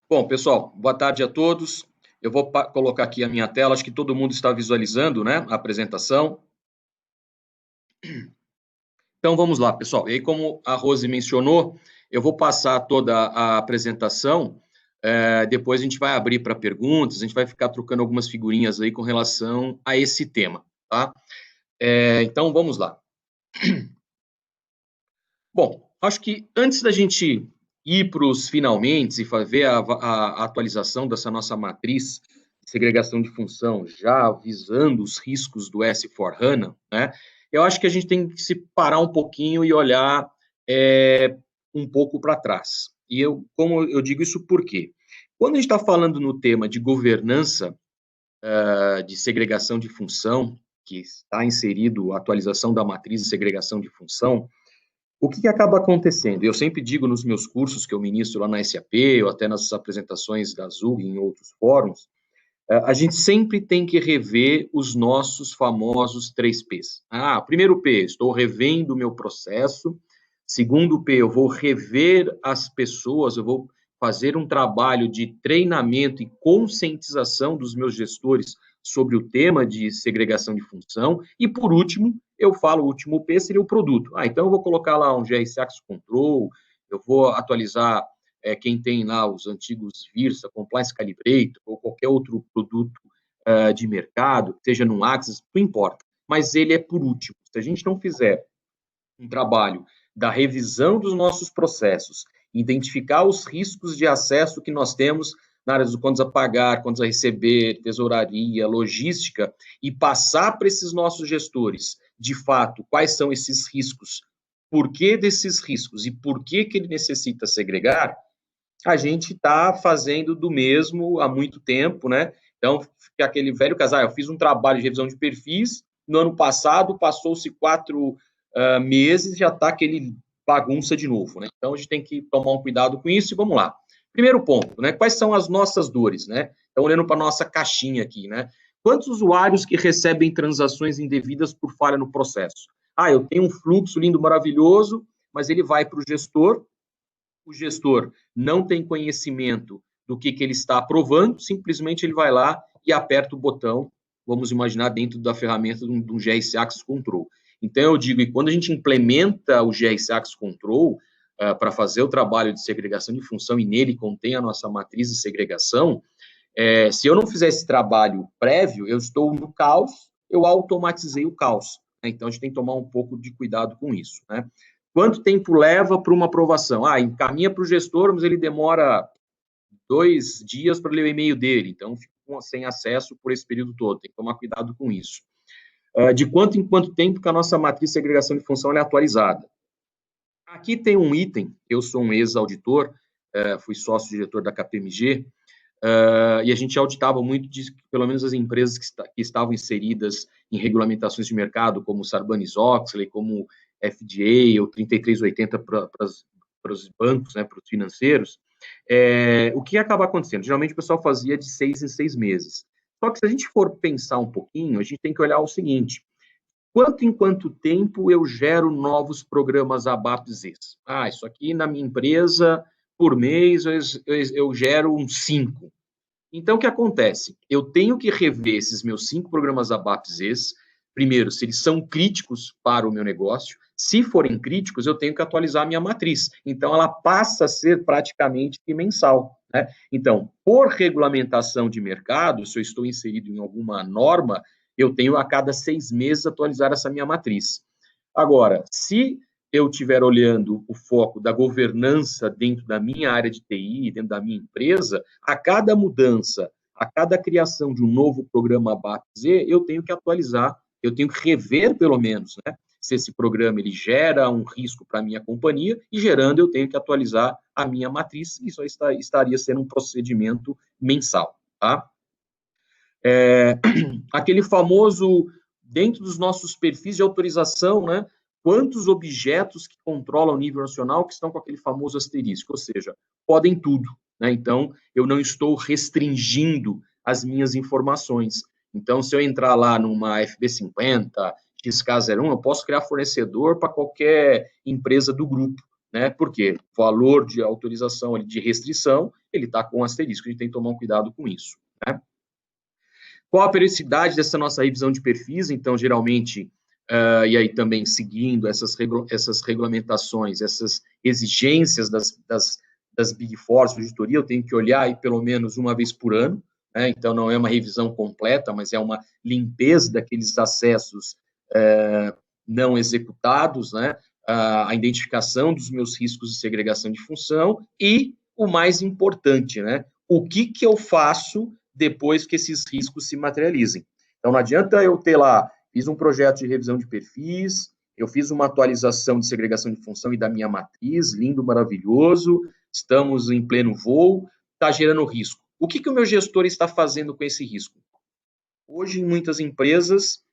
Bom, pessoal, boa tarde a todos. Eu vou colocar aqui a minha tela, acho que todo mundo está visualizando, né, a apresentação. Então, vamos lá, pessoal. E aí, como a Rose mencionou, eu vou passar toda a apresentação, depois a gente vai abrir para perguntas, a gente vai ficar trocando algumas figurinhas aí com relação a esse tema, tá? Então, vamos lá. Bom, acho que antes da gente ir para os finalmente e ver a atualização dessa nossa matriz de segregação de função, já visando os riscos do S4HANA, né, eu acho que a gente tem que se parar um pouquinho e olhar um pouco para trás. E como eu digo isso por quê? Quando a gente está falando no tema de governança de segregação de função, que está inserido a atualização da matriz de segregação de função, o que acaba acontecendo? Eu sempre digo nos meus cursos que eu ministro lá na SAP, ou até nas apresentações da Azul e em outros fóruns, a gente sempre tem que rever os nossos famosos 3Ps. Primeiro P, estou revendo o meu processo. Segundo P, eu vou rever as pessoas, eu vou fazer um trabalho de treinamento e conscientização dos meus gestores sobre o tema de segregação de função. E, por último, eu falo, o último P seria o produto. Então eu vou colocar lá um GRC Access Control, eu vou atualizar quem tem lá os antigos Virsa, Compliance Calibrator, ou qualquer outro produto de mercado, seja no Access, não importa. Mas ele é por último. Se a gente não fizer um trabalho da revisão dos nossos processos, identificar os riscos de acesso que nós temos na área dos contas a pagar, contas a receber, tesouraria, logística, e passar para esses nossos gestores, de fato, quais são esses riscos, por que desses riscos e por que ele necessita segregar, a gente está fazendo do mesmo há muito tempo, né? Então, fica aquele velho casal, eu fiz um trabalho de revisão de perfis, no ano passado passou-se 4 meses, já está aquele bagunça de novo, né? Então, a gente tem que tomar um cuidado com isso e vamos lá. Primeiro ponto, né? Quais são as nossas dores, né? Então, olhando para a nossa caixinha aqui, né? Quantos usuários que recebem transações indevidas por falha no processo? Eu tenho um fluxo lindo, maravilhoso, mas ele vai para o gestor não tem conhecimento do que ele está aprovando, simplesmente ele vai lá e aperta o botão, vamos imaginar, dentro da ferramenta de um GRC Access Control. Então, eu digo, e quando a gente implementa o GRC Access Control para fazer o trabalho de segregação de função, e nele contém a nossa matriz de segregação, se eu não fizer esse trabalho prévio, eu estou no caos, eu automatizei o caos. Né? Então, a gente tem que tomar um pouco de cuidado com isso. Né? Quanto tempo leva para uma aprovação? Encaminha para o gestor, mas ele demora 2 dias para ler o e-mail dele, então fica sem acesso por esse período todo, tem que tomar cuidado com isso. De quanto em quanto tempo que a nossa matriz de segregação de função é atualizada? Aqui tem um item, eu sou um ex-auditor, fui sócio-diretor da KPMG, e a gente auditava muito, pelo menos as empresas que estavam inseridas em regulamentações de mercado, como Sarbanes-Oxley, como FDA, ou 3380 para os bancos, né, para os financeiros. O que acaba acontecendo? Geralmente o pessoal fazia de 6 em 6 meses. Só que se a gente for pensar um pouquinho, a gente tem que olhar o seguinte: quanto em quanto tempo eu gero novos programas ABAP-Zs? Isso aqui na minha empresa, por mês, eu gero uns 5. Então, o que acontece? Eu tenho que rever esses meus 5 programas ABAP-Zs, primeiro, se eles são críticos para o meu negócio. Se forem críticos, eu tenho que atualizar a minha matriz. Então, ela passa a ser praticamente mensal. Né? Então, por regulamentação de mercado, se eu estou inserido em alguma norma, eu tenho a cada 6 meses atualizar essa minha matriz. Agora, se eu estiver olhando o foco da governança dentro da minha área de TI, dentro da minha empresa, a cada mudança, a cada criação de um novo programa ABAP-Z, eu tenho que atualizar, eu tenho que rever, pelo menos, né, se esse programa ele gera um risco para a minha companhia, e gerando, eu tenho que atualizar a minha matriz, e isso estaria sendo um procedimento mensal. Tá? Aquele famoso, dentro dos nossos perfis de autorização, né, quantos objetos que controlam o nível nacional que estão com aquele famoso asterisco, ou seja, podem tudo. Né? Então, eu não estou restringindo as minhas informações. Então, se eu entrar lá numa FB50, XK01, eu posso criar fornecedor para qualquer empresa do grupo. Né? Por quê? Valor de autorização, de restrição, ele está com um asterisco, a gente tem que tomar um cuidado com isso, né? Qual a periodicidade dessa nossa revisão de perfis? Então, geralmente, e aí também seguindo essas regulamentações, essas exigências das Big Four de auditoria, eu tenho que olhar aí pelo menos uma vez por ano, né? Então, não é uma revisão completa, mas é uma limpeza daqueles acessos não executados, né? A identificação dos meus riscos de segregação de função e, o mais importante, né? O que eu faço depois que esses riscos se materializem. Então, não adianta eu ter lá, fiz um projeto de revisão de perfis, eu fiz uma atualização de segregação de função e da minha matriz, lindo, maravilhoso, estamos em pleno voo, está gerando risco. O que o meu gestor está fazendo com esse risco? Hoje, em muitas empresas,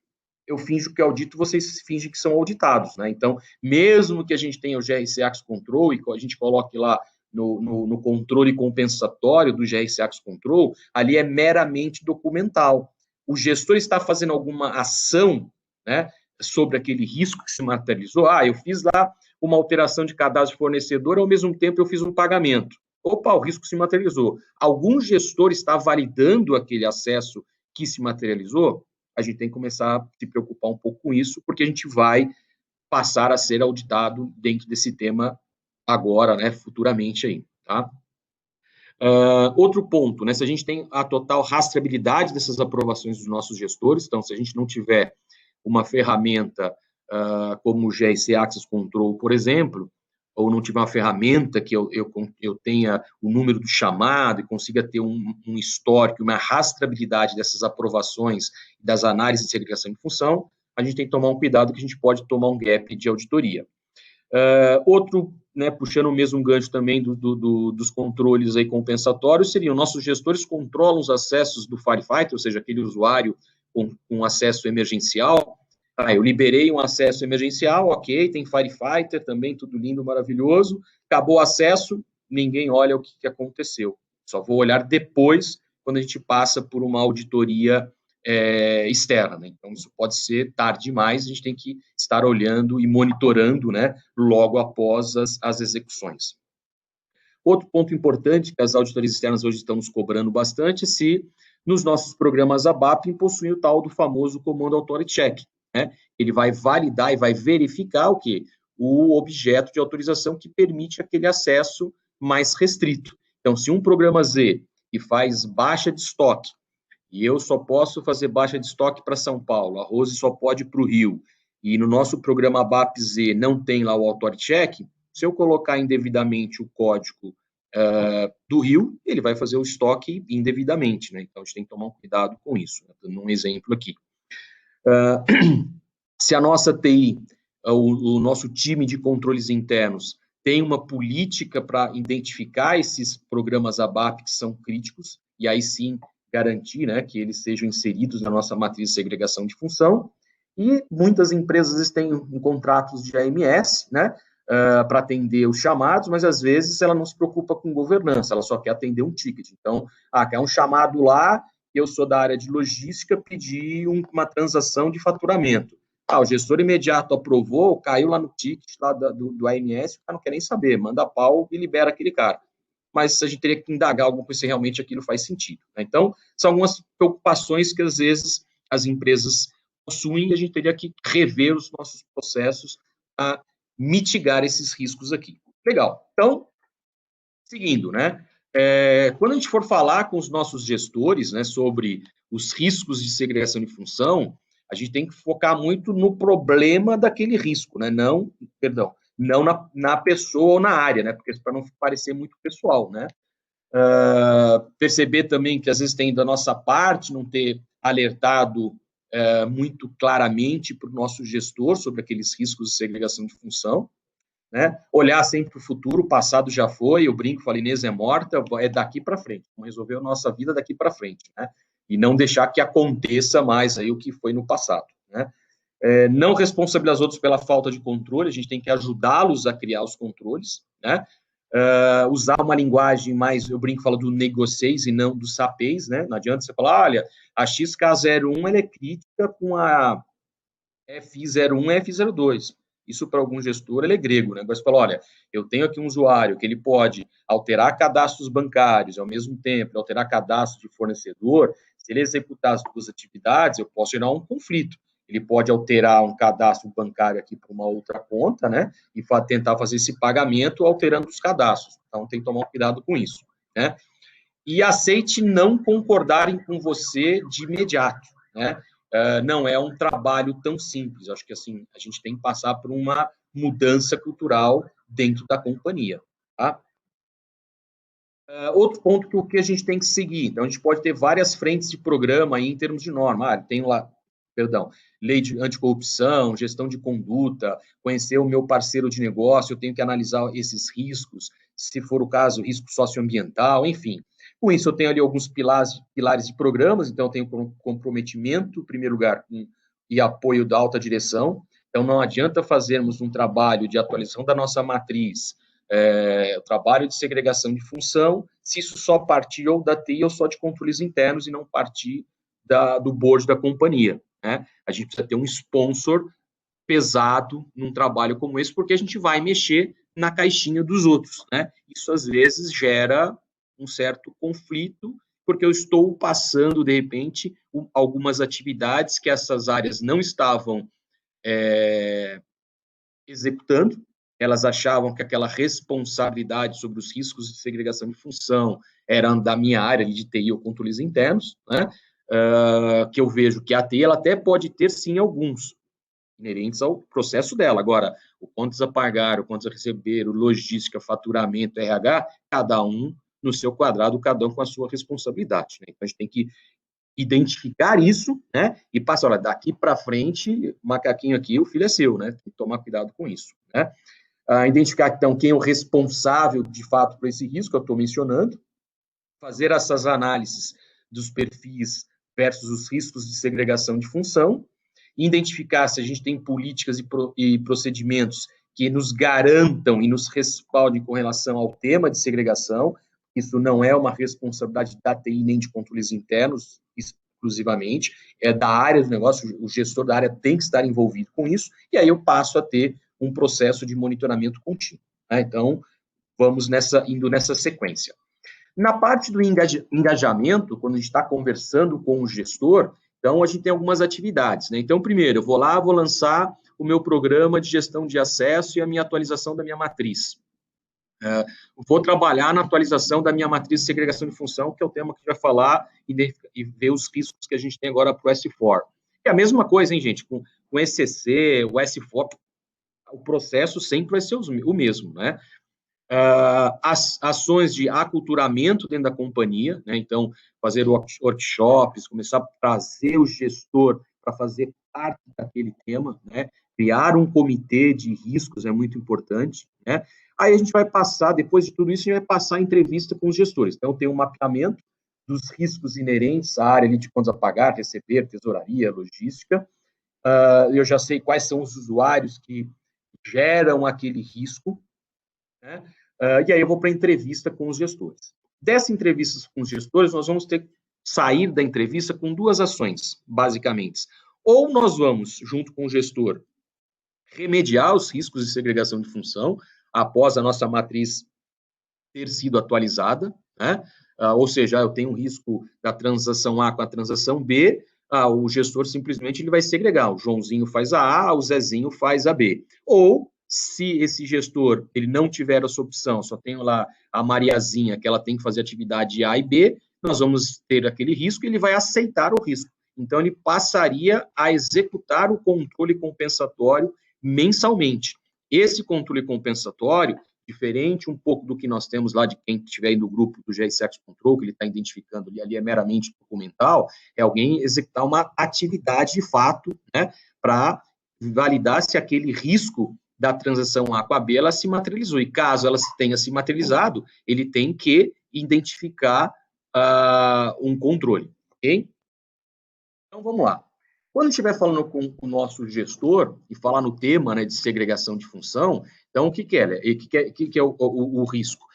eu finjo que audito, vocês fingem que são auditados, né? Então, mesmo que a gente tenha o GRC Access Control e a gente coloque lá no controle compensatório do GRC Access Control, ali é meramente documental. O gestor está fazendo alguma ação, né, sobre aquele risco que se materializou. Eu fiz lá uma alteração de cadastro de fornecedor, ao mesmo tempo eu fiz um pagamento. Opa, o risco se materializou. Algum gestor está validando aquele acesso que se materializou? A gente tem que começar a se preocupar um pouco com isso, porque a gente vai passar a ser auditado dentro desse tema agora, né, futuramente aí, tá? Outro ponto, né, se a gente tem a total rastreabilidade dessas aprovações dos nossos gestores, então, se a gente não tiver uma ferramenta como o GRC Access Control, por exemplo, ou não tiver uma ferramenta que eu tenha o número do chamado e consiga ter um histórico, uma rastreabilidade dessas aprovações, das análises de segregação de função, a gente tem que tomar um cuidado que a gente pode tomar um gap de auditoria. Outro, né, puxando o mesmo gancho também dos controles aí compensatórios, seriam nossos gestores controlam os acessos do Firefighter, ou seja, aquele usuário com acesso emergencial. Eu liberei um acesso emergencial, ok, tem Firefighter também, tudo lindo, maravilhoso. Acabou o acesso, ninguém olha o que aconteceu. Só vou olhar depois, quando a gente passa por uma auditoria externa, né? Então, isso pode ser tarde demais, a gente tem que estar olhando e monitorando, né, logo após as execuções. Outro ponto importante que as auditorias externas hoje estão nos cobrando bastante, se nos nossos programas ABAP possuem o tal do famoso comando Authority Check, né? Ele vai validar e vai verificar o quê? O objeto de autorização que permite aquele acesso mais restrito. Então, se um programa Z que faz baixa de estoque, e eu só posso fazer baixa de estoque para São Paulo, a Rose só pode para o Rio, e no nosso programa ABAP-Z não tem lá o Authority Check, se eu colocar indevidamente o código do Rio, ele vai fazer o estoque indevidamente, né? Então, a gente tem que tomar um cuidado com isso, né? Dando um exemplo aqui. Se a nossa TI, o nosso time de controles internos, tem uma política para identificar esses programas ABAP que são críticos, e aí sim garantir, né, que eles sejam inseridos na nossa matriz de segregação de função, e muitas empresas têm contratos de AMS, né, para atender os chamados, mas às vezes ela não se preocupa com governança, ela só quer atender um ticket. Então, quer um chamado lá, eu sou da área de logística, pedi uma transação de faturamento. O gestor imediato aprovou, caiu lá no ticket lá do AMS, o cara não quer nem saber, manda pau e libera aquele cara. Mas a gente teria que indagar alguma coisa se realmente aquilo faz sentido, né? Então, são algumas preocupações que, às vezes, as empresas possuem e a gente teria que rever os nossos processos a mitigar esses riscos aqui. Legal. Então, seguindo, né? Quando a gente for falar com os nossos gestores, né, sobre os riscos de segregação de função, a gente tem que focar muito no problema daquele risco, né? Não na pessoa ou na área, né? Porque para não parecer muito pessoal, né? Perceber também que às vezes tem da nossa parte não ter alertado muito claramente para o nosso gestor sobre aqueles riscos de segregação de função, né? Olhar sempre para o futuro, o passado já foi, eu brinco, falo, Inês é morta, é daqui para frente, vamos resolver a nossa vida daqui para frente, né? E não deixar que aconteça mais aí o que foi no passado, né? Não responsabilizar os outros pela falta de controle, a gente tem que ajudá-los a criar os controles, né? Usar uma linguagem mais, eu brinco, falo do negocieis e não do sapeis, né? Não adianta você falar, olha, a XK01 ela é crítica com a FI01 e FI02. isso para algum gestor ele é grego, né? Você fala, olha, eu tenho aqui um usuário que ele pode alterar cadastros bancários, ao mesmo tempo alterar cadastro de fornecedor, se ele executar as duas atividades, eu posso gerar um conflito. Ele pode alterar um cadastro bancário aqui para uma outra conta, né? E tentar fazer esse pagamento alterando os cadastros. Então, tem que tomar cuidado com isso, né? E aceite não concordarem com você de imediato, né? Não é um trabalho tão simples. Acho que assim a gente tem que passar por uma mudança cultural dentro da companhia, tá? Outro ponto que a gente tem que seguir. Então, a gente pode ter várias frentes de programa aí em termos de norma. Tem lá, perdão, lei de anticorrupção, gestão de conduta, conhecer o meu parceiro de negócio, eu tenho que analisar esses riscos, se for o caso, risco socioambiental, enfim. Com isso, eu tenho ali alguns pilares de programas, então eu tenho comprometimento, em primeiro lugar, e apoio da alta direção. Então, não adianta fazermos um trabalho de atualização da nossa matriz, o trabalho de segregação de função, se isso só partir ou da TI ou só de controles internos e não partir do board da companhia, né? A gente precisa ter um sponsor pesado num trabalho como esse, porque a gente vai mexer na caixinha dos outros, né? Isso, às vezes, gera um certo conflito, porque eu estou passando, de repente, algumas atividades que essas áreas não estavam executando, elas achavam que aquela responsabilidade sobre os riscos de segregação de função era da minha área de TI ou controles internos, né? Que eu vejo que a TI ela até pode ter, sim, alguns inerentes ao processo dela. Agora, o contas a pagar, o contas a receber, o logística, faturamento, RH, cada um no seu quadrado, cada um com a sua responsabilidade, né? Então, a gente tem que identificar isso, né, e passar, olha, daqui para frente, macaquinho aqui, o filho é seu, né, tem que tomar cuidado com isso, né. Identificar, então, quem é o responsável, de fato, por esse risco que eu estou mencionando, fazer essas análises dos perfis versus os riscos de segregação de função, identificar se a gente tem políticas e procedimentos que nos garantam e nos respaldem com relação ao tema de segregação. Isso não é uma responsabilidade da TI nem de controles internos, exclusivamente, é da área do negócio, o gestor da área tem que estar envolvido com isso, e aí eu passo a ter um processo de monitoramento contínuo, né? Então, vamos indo nessa sequência. Na parte do engajamento, quando a gente está conversando com o gestor, então a gente tem algumas atividades, né? Então, primeiro, eu vou lá, vou lançar o meu programa de gestão de acesso e a minha atualização da minha matriz. Vou trabalhar na atualização da minha matriz de segregação de função, que é o tema que a gente vai falar e ver os riscos que a gente tem agora para o S4. É a mesma coisa, hein, gente? Com o ECC, o S4, o processo sempre vai ser o mesmo, né? As ações de aculturamento dentro da companhia, né? Então, fazer workshops, começar a trazer o gestor para fazer parte daquele tema, né? Criar um comitê de riscos é muito importante, né? Aí a gente vai passar, depois de tudo isso, a gente vai passar a entrevista com os gestores. Então, tem um mapeamento dos riscos inerentes à área de contas a pagar, receber, tesouraria, logística. Eu já sei quais são os usuários que geram aquele risco, né? E aí eu vou para a entrevista com os gestores. Dessa entrevista com os gestores, nós vamos ter que sair da entrevista com duas ações, basicamente. Ou nós vamos, junto com o gestor, remediar os riscos de segregação de função após a nossa matriz ter sido atualizada, né? Ou seja, eu tenho um risco da transação A com a transação B, o gestor simplesmente ele vai segregar, o Joãozinho faz a A, o Zezinho faz a B. Ou, se esse gestor ele não tiver essa opção, só tenho lá a Mariazinha, que ela tem que fazer atividade A e B, nós vamos ter aquele risco e ele vai aceitar o risco. Então, ele passaria a executar o controle compensatório mensalmente. Esse controle compensatório, diferente um pouco do que nós temos lá de quem estiver aí no grupo do GSX Control, que ele está identificando ali é meramente documental, é alguém executar uma atividade de fato, né, para validar se aquele risco da transação A com a B, ela se materializou. E caso ela tenha se materializado, ele tem que identificar um controle, ok? Então, vamos lá. Quando estiver falando com o nosso gestor e falar no tema, né, de segregação de função, então, o que é? O que é o risco?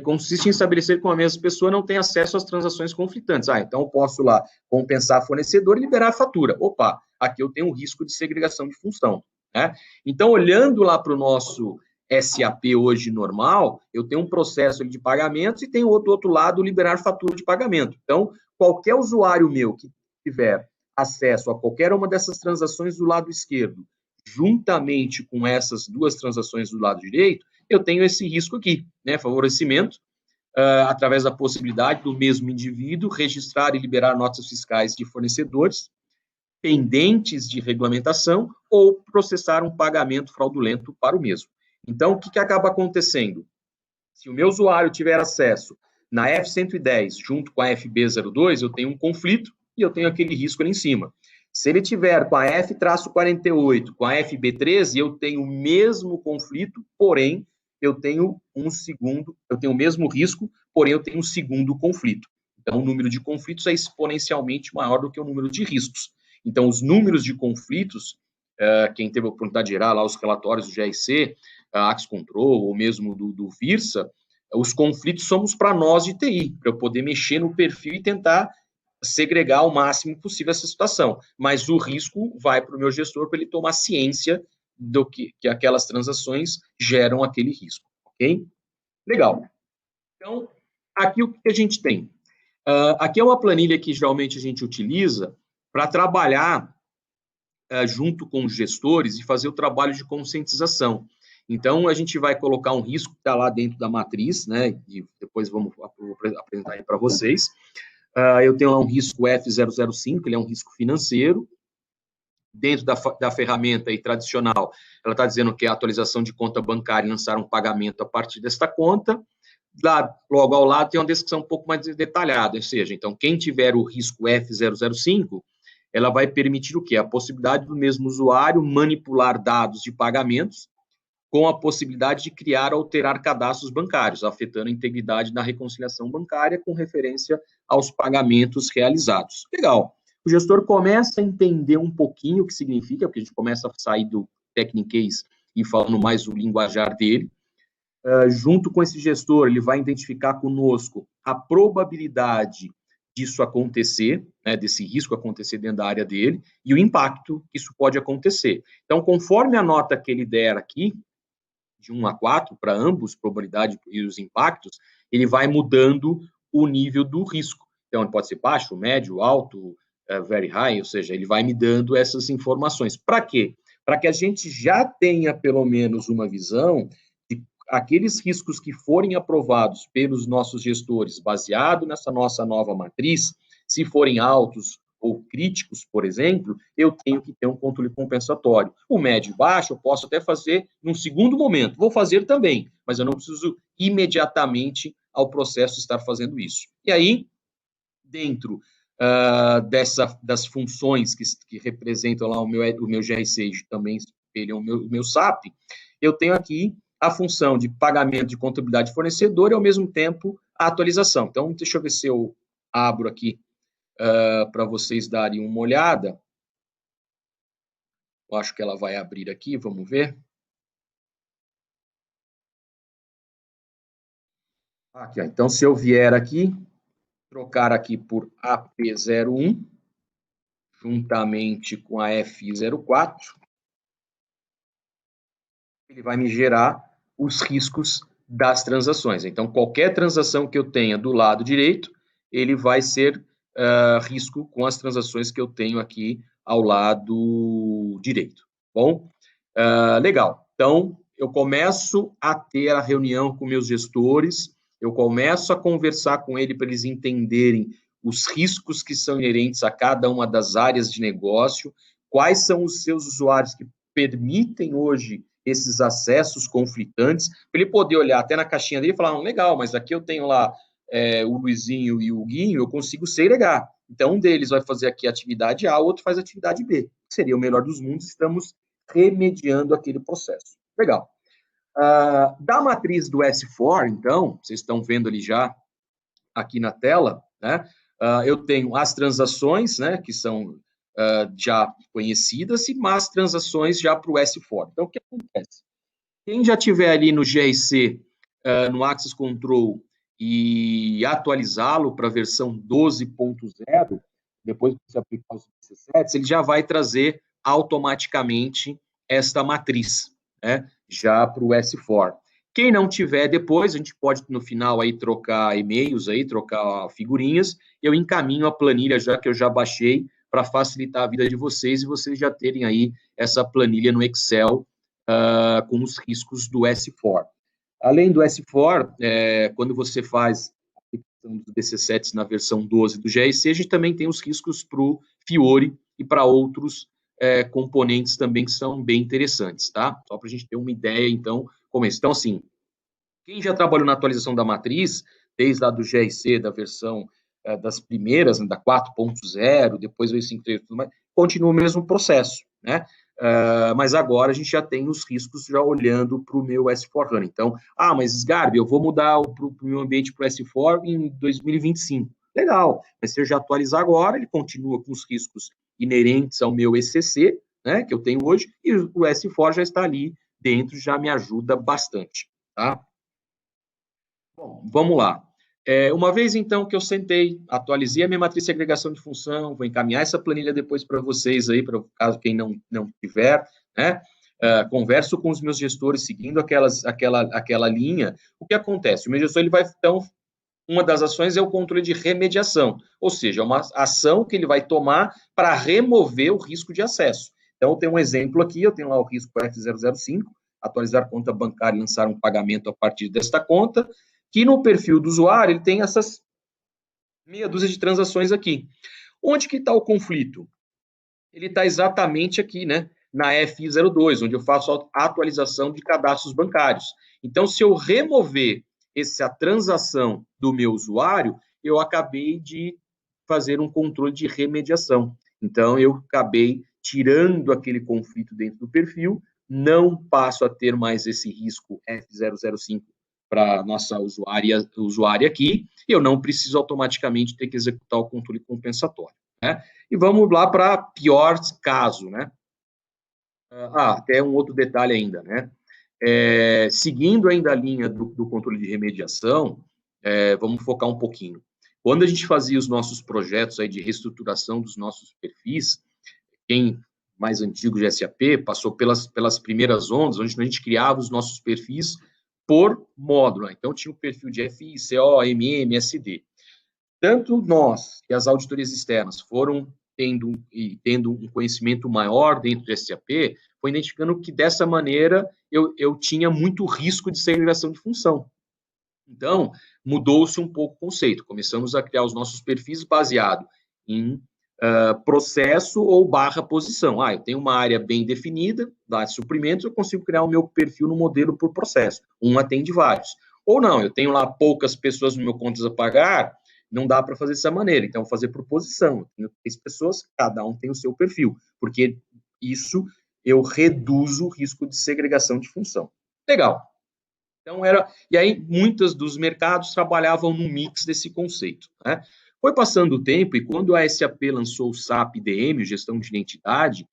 Consiste em estabelecer que uma mesma pessoa não tem acesso às transações conflitantes. Então eu posso lá compensar fornecedor e liberar a fatura. Opa, aqui eu tenho um risco de segregação de função, né? Então, olhando lá para o nosso SAP hoje normal, eu tenho um processo de pagamentos e tenho do outro lado liberar fatura de pagamento. Então, qualquer usuário meu que tiver acesso a qualquer uma dessas transações do lado esquerdo, juntamente com essas duas transações do lado direito, eu tenho esse risco aqui, né? Favorecimento, através da possibilidade do mesmo indivíduo registrar e liberar notas fiscais de fornecedores pendentes de regulamentação ou processar um pagamento fraudulento para o mesmo. Então, o que acaba acontecendo? Se o meu usuário tiver acesso na F110 junto com a FB02, eu tenho um conflito e eu tenho aquele risco ali em cima. Se ele tiver com a F-48, com a FB13, eu tenho o mesmo conflito, porém, eu tenho o mesmo risco, porém, eu tenho um segundo conflito. Então, o número de conflitos é exponencialmente maior do que o número de riscos. Então, os números de conflitos, quem teve a oportunidade de gerar lá os relatórios do GRC, a Axis Control, ou mesmo do Virsa, os conflitos somos para nós de TI, para eu poder mexer no perfil e tentar segregar o máximo possível essa situação. Mas o risco vai para o meu gestor para ele tomar ciência do que aquelas transações geram aquele risco, ok? Legal. Então, aqui o que a gente tem? Aqui é uma planilha que geralmente a gente utiliza para trabalhar junto com os gestores e fazer o trabalho de conscientização. Então, a gente vai colocar um risco que está lá dentro da matriz, né? E depois vou apresentar aí para vocês. Eu tenho lá um risco F005, ele é um risco financeiro. Dentro da ferramenta aí tradicional, ela está dizendo que é a atualização de conta bancária e lançar um pagamento a partir desta conta. Lá, logo ao lado tem uma descrição um pouco mais detalhada, ou seja, então, quem tiver o risco F005, ela vai permitir o quê? A possibilidade do mesmo usuário manipular dados de pagamentos com a possibilidade de criar ou alterar cadastros bancários, afetando a integridade da reconciliação bancária com referência aos pagamentos realizados. Legal. O gestor começa a entender um pouquinho o que significa, porque a gente começa a sair do Technicase e falando mais o linguajar dele. Junto com esse gestor, ele vai identificar conosco a probabilidade disso acontecer, né, desse risco acontecer dentro da área dele, e o impacto que isso pode acontecer. Então, conforme a nota que ele der aqui, de 1 a 4, para ambos, probabilidade e os impactos, ele vai mudando o nível do risco. Então, ele pode ser baixo, médio, alto, very high, ou seja, ele vai me dando essas informações. Para quê? Para que a gente já tenha, pelo menos, uma visão de aqueles riscos que forem aprovados pelos nossos gestores, baseado nessa nossa nova matriz, se forem altos ou críticos, por exemplo, eu tenho que ter um controle compensatório. O médio e baixo eu posso até fazer num segundo momento. Vou fazer também, mas eu não preciso imediatamente ao processo estar fazendo isso. E aí, dentro das funções que representam lá o meu GRC, também espelham o meu SAP, eu tenho aqui a função de pagamento de contabilidade de fornecedor e, ao mesmo tempo, a atualização. Então, deixa eu ver se eu abro aqui para vocês darem uma olhada. Eu acho que ela vai abrir aqui, vamos ver. Aqui, ó. Então, se eu vier aqui, trocar aqui por AP01, juntamente com a FI04, ele vai me gerar os riscos das transações. Então, qualquer transação que eu tenha do lado direito, ele vai ser risco com as transações que eu tenho aqui ao lado direito. Bom, legal. Então, eu começo a ter a reunião com meus gestores, eu começo a conversar com ele para eles entenderem os riscos que são inerentes a cada uma das áreas de negócio, quais são os seus usuários que permitem hoje esses acessos conflitantes, para ele poder olhar até na caixinha dele e falar, legal, mas aqui eu tenho lá o Luizinho e o Guinho, eu consigo segregar. Então, um deles vai fazer aqui a atividade A, o outro faz a atividade B. Seria o melhor dos mundos, estamos remediando aquele processo. Legal. Da matriz do S4, então, vocês estão vendo ali já aqui na tela, né? Eu tenho as transações, né, que são já conhecidas, e mais transações já para o S4. Então, o que acontece? Quem já tiver ali no GRC, no Access Control, e atualizá-lo para a versão 12.0, depois que você aplicar os 17, ele já vai trazer automaticamente esta matriz, né, já para o S4. Quem não tiver depois, a gente pode no final aí trocar e-mails, aí, trocar figurinhas, eu encaminho a planilha já que eu já baixei para facilitar a vida de vocês e vocês já terem aí essa planilha no Excel com os riscos do S4. Além do S4, quando você faz a aplicação dos DC7s na versão 12 do GRC, a gente também tem os riscos para o Fiori e para outros componentes também que são bem interessantes, tá? Só para a gente ter uma ideia, então, como é isso. Então, assim, quem já trabalhou na atualização da matriz, desde lá do GRC, da versão das primeiras, né, da 4.0, depois veio 5.3 e tudo mais, continua o mesmo processo, né? Mas agora a gente já tem os riscos já olhando para o meu S4HANA. Então, mas Sgarbi, eu vou mudar para o meu ambiente para o S4 em 2025. Legal, mas se eu já atualizar agora, ele continua com os riscos inerentes ao meu ECC, né, que eu tenho hoje, e o S4 já está ali dentro, já me ajuda bastante, tá? Bom, vamos lá. Uma vez, então, que eu sentei, atualizei a minha matriz de agregação de função, vou encaminhar essa planilha depois para vocês aí, para caso quem não tiver, né? Converso com os meus gestores, seguindo aquela linha. O que acontece? O meu gestor, ele vai, então, uma das ações é o controle de remediação, ou seja, é uma ação que ele vai tomar para remover o risco de acesso. Então, eu tenho um exemplo aqui, eu tenho lá o risco F005, atualizar conta bancária e lançar um pagamento a partir desta conta, que no perfil do usuário ele tem essas meia dúzia de transações aqui. Onde que está o conflito? Ele está exatamente aqui, né, na FI02, onde eu faço a atualização de cadastros bancários. Então, se eu remover essa transação do meu usuário, eu acabei de fazer um controle de remediação. Então, eu acabei tirando aquele conflito dentro do perfil, não passo a ter mais esse risco F005 para a nossa usuária aqui, e eu não preciso automaticamente ter que executar o controle compensatório, né? E vamos lá para pior caso, né? Até um outro detalhe ainda, né? Seguindo ainda a linha do controle de remediação, vamos focar um pouquinho. Quando a gente fazia os nossos projetos aí de reestruturação dos nossos perfis, quem mais antigo de SAP passou pelas primeiras ondas, onde a gente criava os nossos perfis por módulo. Então, tinha o perfil de FI, CO, MM, SD. Tanto nós e as auditorias externas foram tendo um conhecimento maior dentro do SAP, foi identificando que, dessa maneira, eu tinha muito risco de segregação de função. Então, mudou-se um pouco o conceito. Começamos a criar os nossos perfis baseado em processo ou /posição. Eu tenho uma área bem definida, da suprimentos, eu consigo criar o meu perfil no modelo por processo. Um atende vários. Ou não, eu tenho lá poucas pessoas no meu contas a pagar, não dá para fazer dessa maneira. Então, eu vou fazer por posição. Eu tenho 3 pessoas, cada um tem o seu perfil, porque isso eu reduzo o risco de segregação de função. Legal. Então, e aí, muitos dos mercados trabalhavam no mix desse conceito, né? Foi passando o tempo, e quando a SAP lançou o SAP IDM, Gestão de Identidade,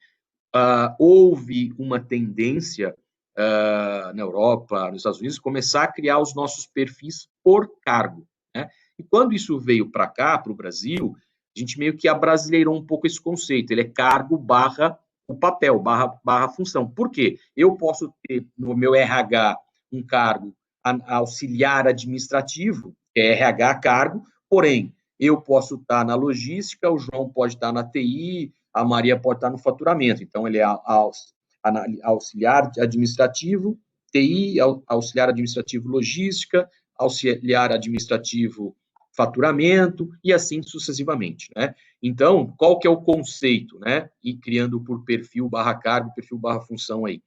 houve uma tendência na Europa, nos Estados Unidos, começar a criar os nossos perfis por cargo, né? E quando isso veio para cá, para o Brasil, a gente meio que abrasileirou um pouco esse conceito. Ele é cargo barra o papel, barra função. Por quê? Eu posso ter no meu RH um cargo auxiliar administrativo, que é RH cargo, porém, eu posso estar na logística, o João pode estar na TI, a Maria pode estar no faturamento. Então, ele é auxiliar administrativo, TI, auxiliar administrativo logística, auxiliar administrativo faturamento e assim sucessivamente, né? Então, qual que é o conceito, né? E criando por perfil barra cargo, perfil barra função aí.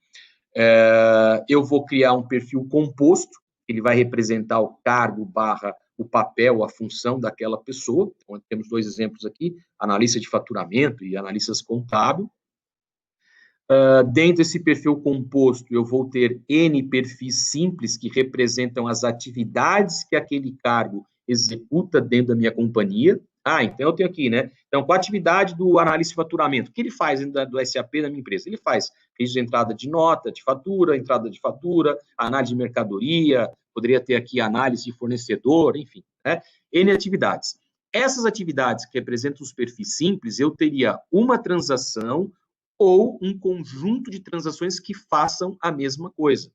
Eu vou criar um perfil composto, ele vai representar o cargo barra o papel, a função daquela pessoa. Então, temos 2 exemplos aqui, analista de faturamento e analistas contábil. Dentro desse perfil composto, eu vou ter N perfis simples que representam as atividades que aquele cargo executa dentro da minha companhia. Então eu tenho aqui, né? Então, qual a atividade do analista de faturamento? O que ele faz dentro do SAP da minha empresa? Ele faz registro de entrada de nota, de fatura, entrada de fatura, análise de mercadoria, poderia ter aqui análise de fornecedor, enfim, né? N atividades. Essas atividades que representam os perfis simples, eu teria uma transação ou um conjunto de transações que façam a mesma coisa.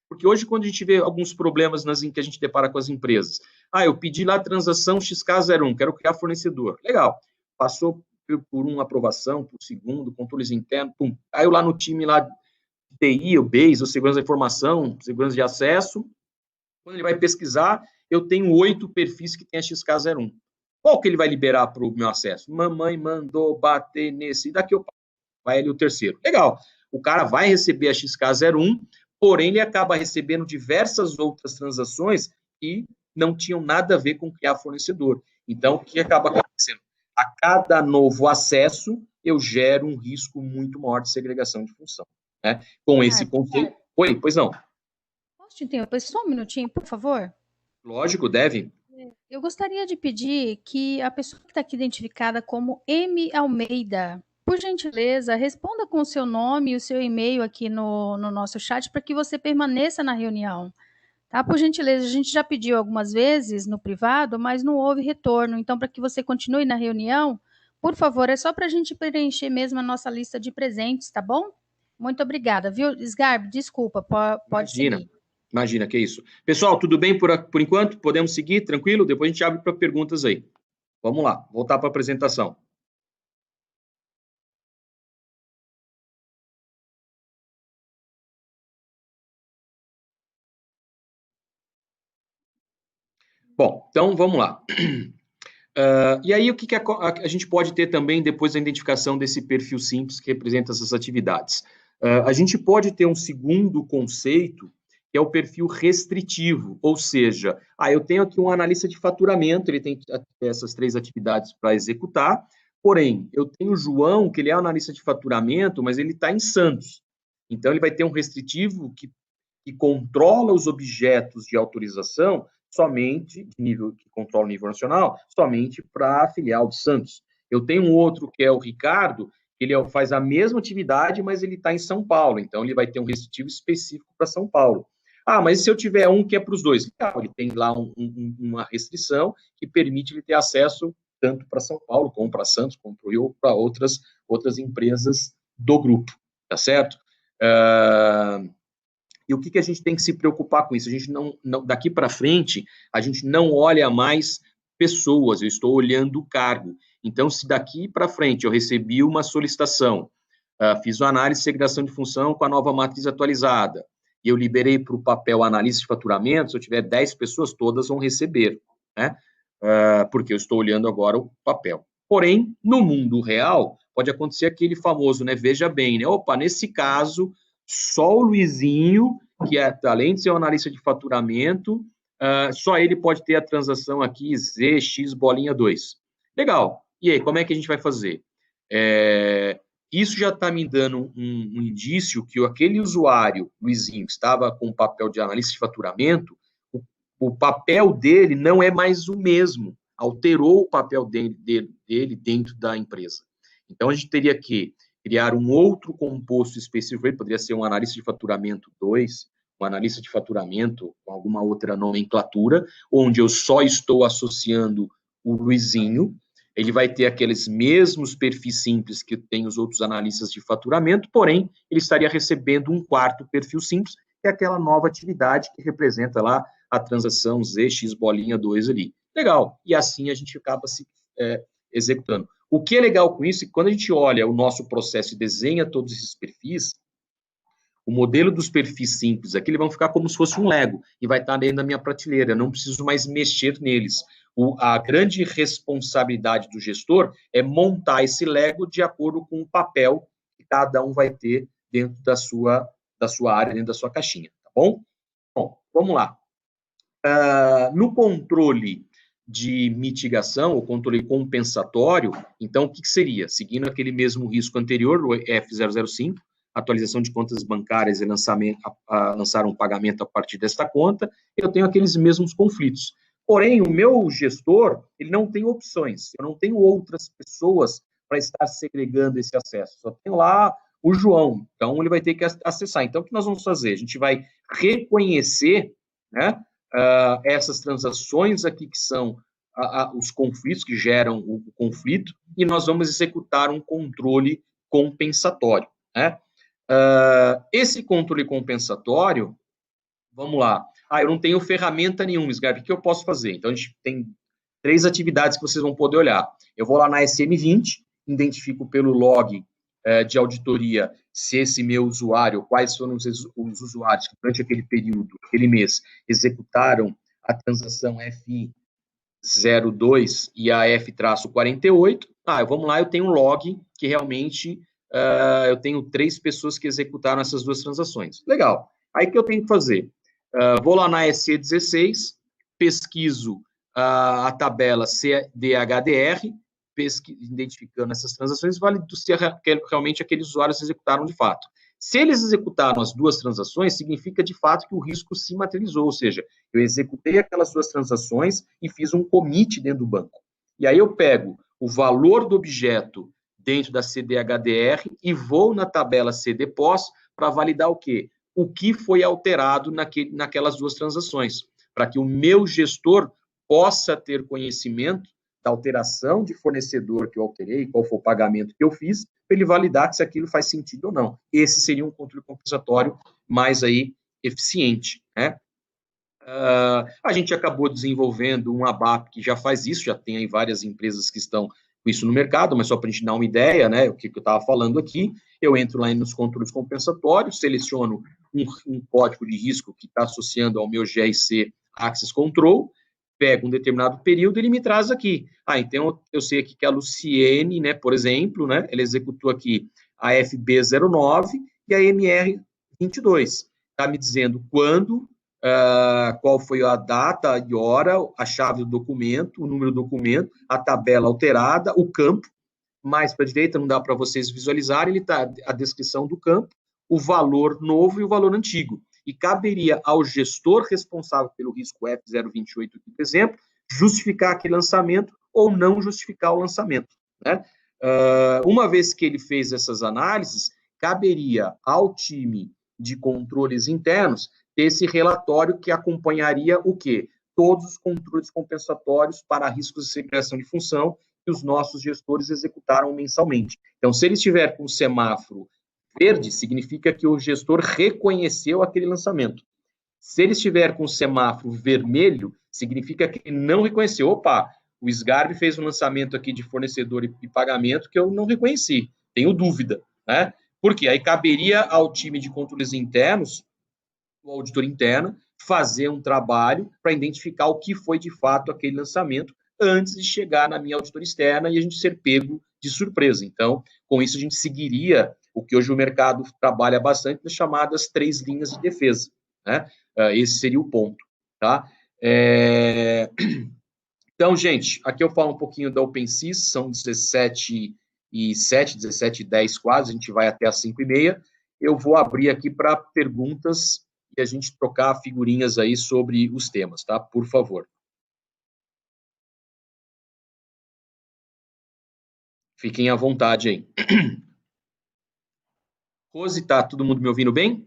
Porque hoje, quando a gente vê alguns problemas que a gente depara com as empresas, eu pedi lá a transação XK01, quero criar fornecedor. Legal. Passou por uma aprovação, por segundo, controles internos, pum. Caiu lá no time lá de TI, o BASE, ou segurança da informação, segurança de acesso. Quando ele vai pesquisar, eu tenho 8 perfis que tem a XK01. Qual que ele vai liberar para o meu acesso? Mamãe mandou bater nesse. Daqui eu vai ali o terceiro. Legal. O cara vai receber a XK01, porém ele acaba recebendo diversas outras transações que não tinham nada a ver com criar fornecedor. Então, o que acaba acontecendo? A cada novo acesso, eu gero um risco muito maior de segregação de função. Né? Com esse conceito... Oi, pois não. Posso te interromper só um minutinho, por favor? Lógico, deve. Eu gostaria de pedir que a pessoa que está aqui identificada como M. Almeida, por gentileza, responda com o seu nome e o seu e-mail aqui no nosso chat para que você permaneça na reunião. Tá? Por gentileza, a gente já pediu algumas vezes no privado, mas não houve retorno. Então, para que você continue na reunião, por favor, é só para a gente preencher mesmo a nossa lista de presentes, tá bom? Muito obrigada, viu? Sgarbi, desculpa, pode seguir. Imagina, que isso. Pessoal, tudo bem por enquanto? Podemos seguir, tranquilo? Depois a gente abre para perguntas aí. Vamos lá, voltar para a apresentação. Bom, então vamos lá. E aí, o que a gente pode ter também depois da identificação desse perfil simples que representa essas atividades? A gente pode ter um segundo conceito, que é o perfil restritivo, ou seja, eu tenho aqui um analista de faturamento, ele tem essas 3 atividades para executar, porém, eu tenho o João, que ele é analista de faturamento, mas ele está em Santos. Então, ele vai ter um restritivo que controla os objetos de autorização somente, que controla o nível nacional, somente para a filial de Santos. Eu tenho um outro que é o Ricardo, que ele faz a mesma atividade, mas ele está em São Paulo, então ele vai ter um restritivo específico para São Paulo. Mas se eu tiver um que é para os dois, ele tem lá uma restrição que permite ele ter acesso tanto para São Paulo, como para Santos, como para o Rio, para outras empresas do grupo, tá certo? E o que a gente tem que se preocupar com isso? A gente não daqui para frente, a gente não olha mais pessoas, eu estou olhando o cargo. Então, se daqui para frente eu recebi uma solicitação, fiz uma análise de segregação de função com a nova matriz atualizada, e eu liberei para o papel analista de faturamento, se eu tiver 10 pessoas, todas vão receber, né? Porque eu estou olhando agora o papel. Porém, no mundo real, pode acontecer aquele famoso, né? Veja bem, né? Opa, nesse caso, só o Luizinho, que além de ser um analista de faturamento, só ele pode ter a transação aqui ZX bolinha 2. Legal. E aí, como é que a gente vai fazer? Isso já está me dando um indício que aquele usuário, Luizinho, que estava com o papel de analista de faturamento, o papel dele não é mais o mesmo, alterou o papel dele dentro da empresa. Então, a gente teria que criar um outro composto específico, ele poderia ser um analista de faturamento 2, um analista de faturamento com alguma outra nomenclatura, onde eu só estou associando o Luizinho, ele vai ter aqueles mesmos perfis simples que tem os outros analistas de faturamento, porém, ele estaria recebendo um quarto perfil simples, que é aquela nova atividade que representa lá a transação ZX bolinha 2 ali. Legal, e assim a gente acaba se executando. O que é legal com isso é que quando a gente olha o nosso processo e desenha todos esses perfis, o modelo dos perfis simples aqui, eles vão ficar como se fosse um Lego, e vai estar dentro da minha prateleira, eu não preciso mais mexer neles. A grande responsabilidade do gestor é montar esse Lego de acordo com o papel que cada um vai ter dentro da sua área, dentro da sua caixinha, tá bom? Bom, vamos lá. No controle de mitigação, o controle compensatório, então, o que seria? Seguindo aquele mesmo risco anterior, o F005, atualização de contas bancárias e lançar um pagamento a partir desta conta, eu tenho aqueles mesmos conflitos. Porém, o meu gestor, ele não tem opções, eu não tenho outras pessoas para estar segregando esse acesso, só tenho lá o João, então ele vai ter que acessar. Então, o que nós vamos fazer? A gente vai reconhecer, né, essas transações aqui que são os conflitos que geram o conflito, e nós vamos executar um controle compensatório, né? Esse controle compensatório, vamos lá. Eu não tenho ferramenta nenhuma, Sgarbi, o que eu posso fazer? Então, a gente tem 3 atividades que vocês vão poder olhar. Eu vou lá na SM20, identifico pelo log de auditoria se esse meu usuário, quais foram os usuários que durante aquele período, aquele mês, executaram a transação F02 e a F-48. Vamos lá, eu tenho um log que realmente eu tenho 3 pessoas que executaram essas 2 transações. Legal. Aí o que eu tenho que fazer? Vou lá na SC16, pesquiso a tabela CDHDR, identificando essas transações, valido se realmente aqueles usuários executaram de fato. Se eles executaram as 2 transações, significa de fato que o risco se materializou, ou seja, eu executei aquelas 2 transações e fiz um commit dentro do banco. E aí eu pego o valor do objeto dentro da CDHDR e vou na tabela CDPOS para validar o quê? O que foi alterado naquelas 2 transações, para que o meu gestor possa ter conhecimento da alteração de fornecedor que eu alterei, qual foi o pagamento que eu fiz, para ele validar se aquilo faz sentido ou não. Esse seria um controle compensatório mais aí eficiente, né? A gente acabou desenvolvendo um ABAP que já faz isso, já tem aí várias empresas que estão com isso no mercado, mas só para a gente dar uma ideia, né, o que eu estava falando aqui, eu entro lá nos controles compensatórios, seleciono um código de risco que está associando ao meu GRC Access Control, pego um determinado período e ele me traz aqui. Então eu sei aqui que a Luciene, né, por exemplo, né, ela executou aqui a FB09 e a MR22. Está me dizendo quando, qual foi a data e hora, a chave do documento, o número do documento, a tabela alterada, o campo. Mais para a direita, não dá para vocês visualizarem, ele está a descrição do campo, o valor novo e o valor antigo. E caberia ao gestor responsável pelo risco F028, por exemplo, justificar aquele lançamento ou não justificar o lançamento, né? Uma vez que ele fez essas análises, caberia ao time de controles internos ter esse relatório que acompanharia o quê? Todos os controles compensatórios para riscos de segregação de função que os nossos gestores executaram mensalmente. Então, se ele estiver com o semáforo verde, significa que o gestor reconheceu aquele lançamento. Se ele estiver com o semáforo vermelho, significa que ele não reconheceu. Opa, o Sgarbi fez um lançamento aqui de fornecedor e pagamento que eu não reconheci, tenho dúvida, né? Por quê? Aí caberia ao time de controles internos, o auditor interno, fazer um trabalho para identificar o que foi de fato aquele lançamento antes de chegar na minha auditora externa e a gente ser pego de surpresa. Então, com isso, a gente seguiria o que hoje o mercado trabalha bastante, nas chamadas 3 linhas de defesa, né? Esse seria o ponto, tá? Então, gente, aqui eu falo um pouquinho da OpenSys, são 17h07, 17h10 quase, a gente vai até as 5h30. Eu vou abrir aqui para perguntas e a gente trocar figurinhas aí sobre os temas, tá? Por favor. Fiquem à vontade aí. Rose, tá todo mundo me ouvindo bem?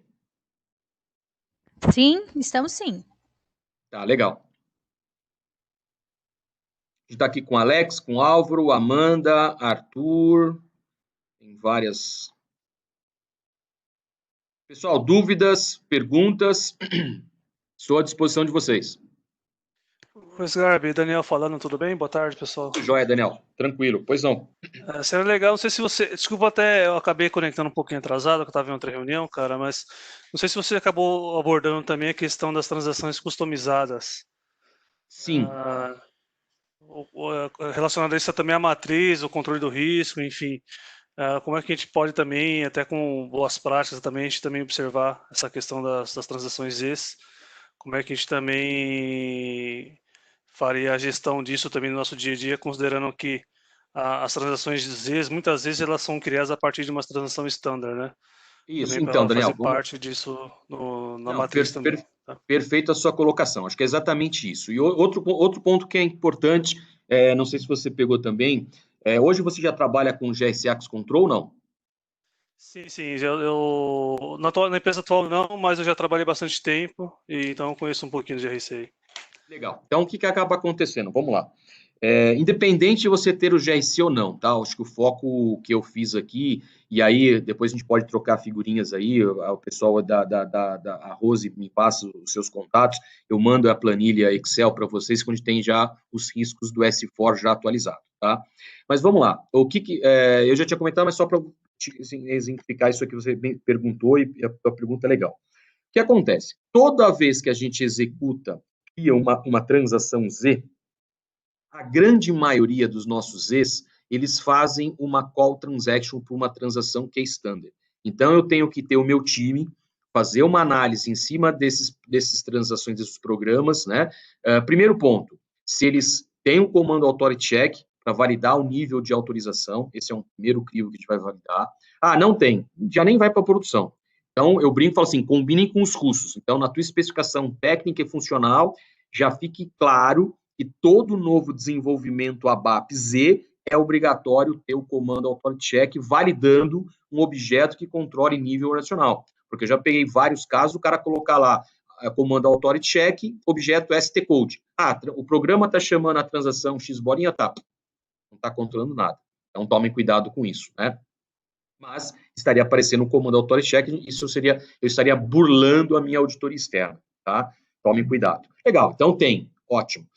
Sim, estamos sim. Tá, legal. A gente está aqui com o Alex, com o Álvaro, Amanda, Arthur, tem várias. Pessoal, dúvidas, perguntas, estou à disposição de vocês. Oi, Sgarbi, Daniel falando, tudo bem? Boa tarde, pessoal. Tudo jóia, Daniel. Tranquilo, pois não. Seria legal, não sei se você... Desculpa até, eu acabei conectando um pouquinho atrasado, que eu estava em outra reunião, cara, mas não sei se você acabou abordando também a questão das transações customizadas. Sim. Relacionado a isso também à matriz, o controle do risco, enfim. Como é que a gente pode também, até com boas práticas também, a gente também observar essa questão das transações Zs, como é que a gente também faria a gestão disso também no nosso dia a dia, considerando que as transações Zs, muitas vezes elas são criadas a partir de uma transação standard, né? Isso, também então, Daniel, fazer parte disso na matriz também. Tá? Perfeito a sua colocação, acho que é exatamente isso. E outro ponto que é importante, não sei se você pegou também, hoje você já trabalha com GRC Access Control, não? Sim, na empresa atual não, mas eu já trabalhei bastante tempo, e então eu conheço um pouquinho de GRC. Legal. Então, o que acaba acontecendo? Vamos lá. Independente de você ter o GRC ou não, tá? Acho que o foco que eu fiz aqui, e aí depois a gente pode trocar figurinhas aí, o pessoal a Rose me passa os seus contatos, eu mando a planilha Excel para vocês, onde tem já os riscos do S4 já atualizado, tá? Mas vamos lá, eu já tinha comentado, mas só para assim, exemplificar isso aqui que você perguntou, e a pergunta é legal. O que acontece? Toda vez que a gente executa uma transação Z, a grande maioria dos nossos Zs, eles fazem uma call transaction para uma transação que é standard. Então, eu tenho que ter o meu time, fazer uma análise em cima desses transações, desses programas, né? Primeiro ponto, se eles têm um comando authority check para validar o nível de autorização, esse é um primeiro crivo que a gente vai validar. Ah, não tem, já nem vai para a produção. Então, eu brinco e falo assim, combinem com os russos. Então, na tua especificação técnica e funcional, já fique claro que todo novo desenvolvimento ABAP Z é obrigatório ter o comando authority check validando um objeto que controle nível nacional. Porque eu já peguei vários casos, o cara colocar lá comando authority check, objeto ST-code. Ah, o programa está chamando a transação X bolinha, tá. Não está controlando nada. Então, tomem cuidado com isso, né? Mas estaria aparecendo um comando authority check, eu estaria burlando a minha auditoria externa, tá? Tomem cuidado. Legal, então tem, ótimo.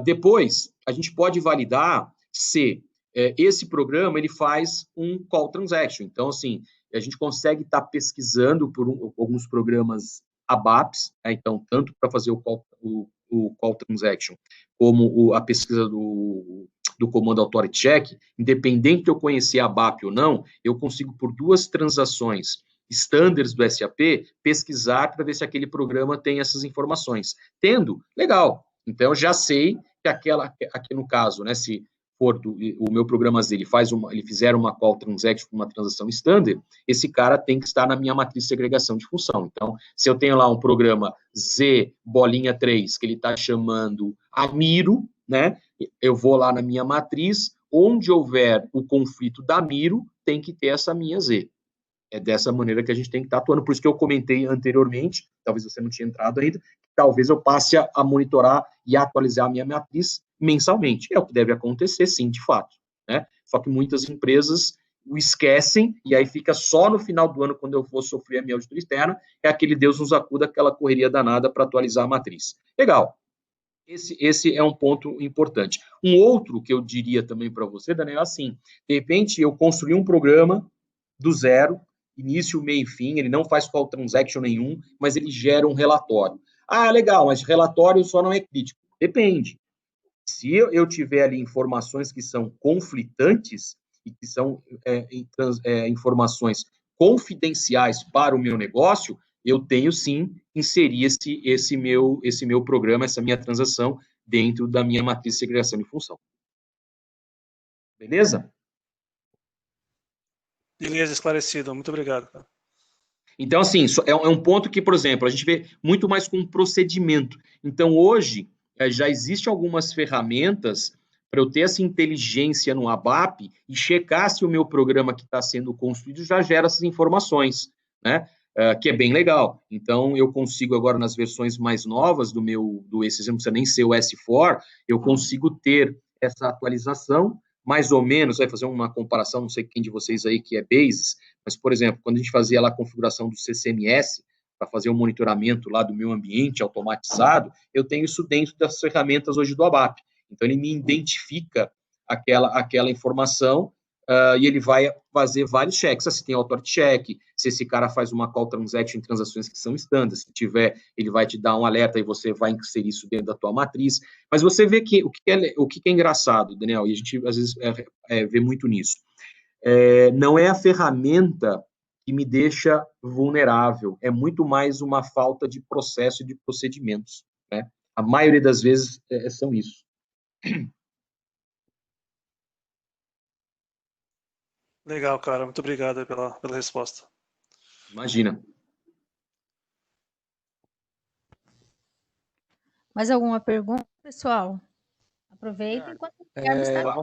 Depois, a gente pode validar se esse programa ele faz um call transaction. Então, assim, a gente consegue estar pesquisando por alguns programas ABAPs, né? Então, tanto para fazer o call transaction, como a pesquisa do comando authority check, independente de eu conhecer a ABAP ou não, eu consigo, por duas transações standards do SAP, pesquisar para ver se aquele programa tem essas informações. Tendo, legal. Então, eu já sei que aqui no caso, né, se for o meu programa Z, ele fizer uma call transaction, uma transação standard, esse cara tem que estar na minha matriz de segregação de função. Então, se eu tenho lá um programa Z, bolinha 3, que ele está chamando Amiro, né, eu vou lá na minha matriz, onde houver o conflito da Miro, tem que ter essa minha Z. É dessa maneira que a gente tem que estar atuando. Por isso que eu comentei anteriormente, talvez você não tinha entrado ainda, talvez eu passe a monitorar e atualizar a minha matriz mensalmente. É o que deve acontecer, sim, de fato, né? Só que muitas empresas o esquecem, e aí fica só no final do ano, quando eu for sofrer a minha auditoria externa, é aquele Deus nos acuda, aquela correria danada para atualizar a matriz. Legal. Esse é um ponto importante. Um outro que eu diria também para você, Daniel, é assim, de repente eu construí um programa do zero, início, meio e fim, ele não faz call transaction nenhum, mas ele gera um relatório. Ah, legal, mas relatório só não é crítico. Depende. Se eu tiver ali informações que são conflitantes e que são informações confidenciais para o meu negócio, eu tenho sim inserir esse meu programa, essa minha transação dentro da minha matriz de segregação de função. Beleza? Beleza, esclarecido. Muito obrigado, cara. Então, assim, é um ponto que, por exemplo, a gente vê muito mais com procedimento. Então, hoje, já existem algumas ferramentas para eu ter essa inteligência no ABAP e checar se o meu programa que está sendo construído já gera essas informações, né? Que é bem legal. Então, eu consigo agora, nas versões mais novas do esse exemplo, não precisa nem ser o S4, eu consigo ter essa atualização, mais ou menos, vai fazer uma comparação, não sei quem de vocês aí que é Basis, mas, por exemplo, quando a gente fazia lá a configuração do CCMS, para fazer o monitoramento lá do meu ambiente automatizado, eu tenho isso dentro das ferramentas hoje do ABAP. Então, ele me identifica aquela informação e ele vai fazer vários checks. Se tem authority check, se esse cara faz uma call transaction em transações que são standard, se tiver, ele vai te dar um alerta e você vai inserir isso dentro da tua matriz. Mas você vê que o que é engraçado, Daniel, e a gente às vezes vê muito nisso. Não é a ferramenta que me deixa vulnerável, é muito mais uma falta de processo e de procedimentos, né? A maioria das vezes são isso. Legal, cara. Muito obrigado pela resposta. Imagina. Mais alguma pergunta, pessoal? Aproveita enquanto o Guilherme está.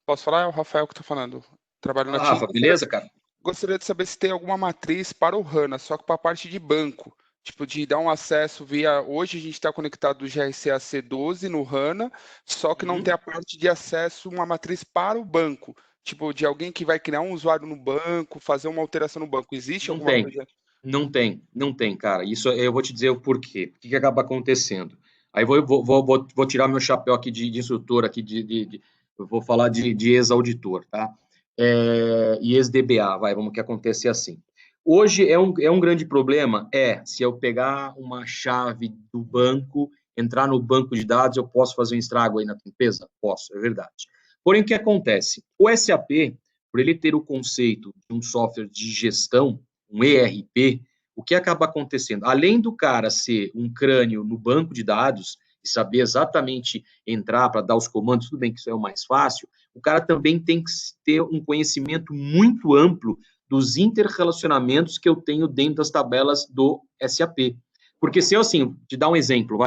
Posso falar? É o Rafael que está falando. Trabalho na Rafa, beleza, cara? Gostaria de saber se tem alguma matriz para o HANA, só que para a parte de banco. Tipo, de dar um acesso via... Hoje a gente está conectado do GRC AC12 no HANA, só que não tem a parte de acesso, uma matriz para o banco. Tipo, de alguém que vai criar um usuário no banco, fazer uma alteração no banco. Existe Não alguma tem. coisa? Não tem, cara. Isso eu vou te dizer o porquê. O que acaba acontecendo? Aí vou tirar meu chapéu aqui de instrutor, aqui eu vou falar de ex-auditor, tá? E ex-DBA, vamos que acontecer assim. Hoje é um grande problema, se eu pegar uma chave do banco, entrar no banco de dados, eu posso fazer um estrago aí na tua empresa? Posso, é verdade. Porém, o que acontece? O SAP, por ele ter o conceito de um software de gestão, um ERP, o que acaba acontecendo? Além do cara ser um crânio no banco de dados e saber exatamente entrar para dar os comandos, tudo bem que isso é o mais fácil, o cara também tem que ter um conhecimento muito amplo dos interrelacionamentos que eu tenho dentro das tabelas do SAP. Porque se eu, assim, te dar um exemplo,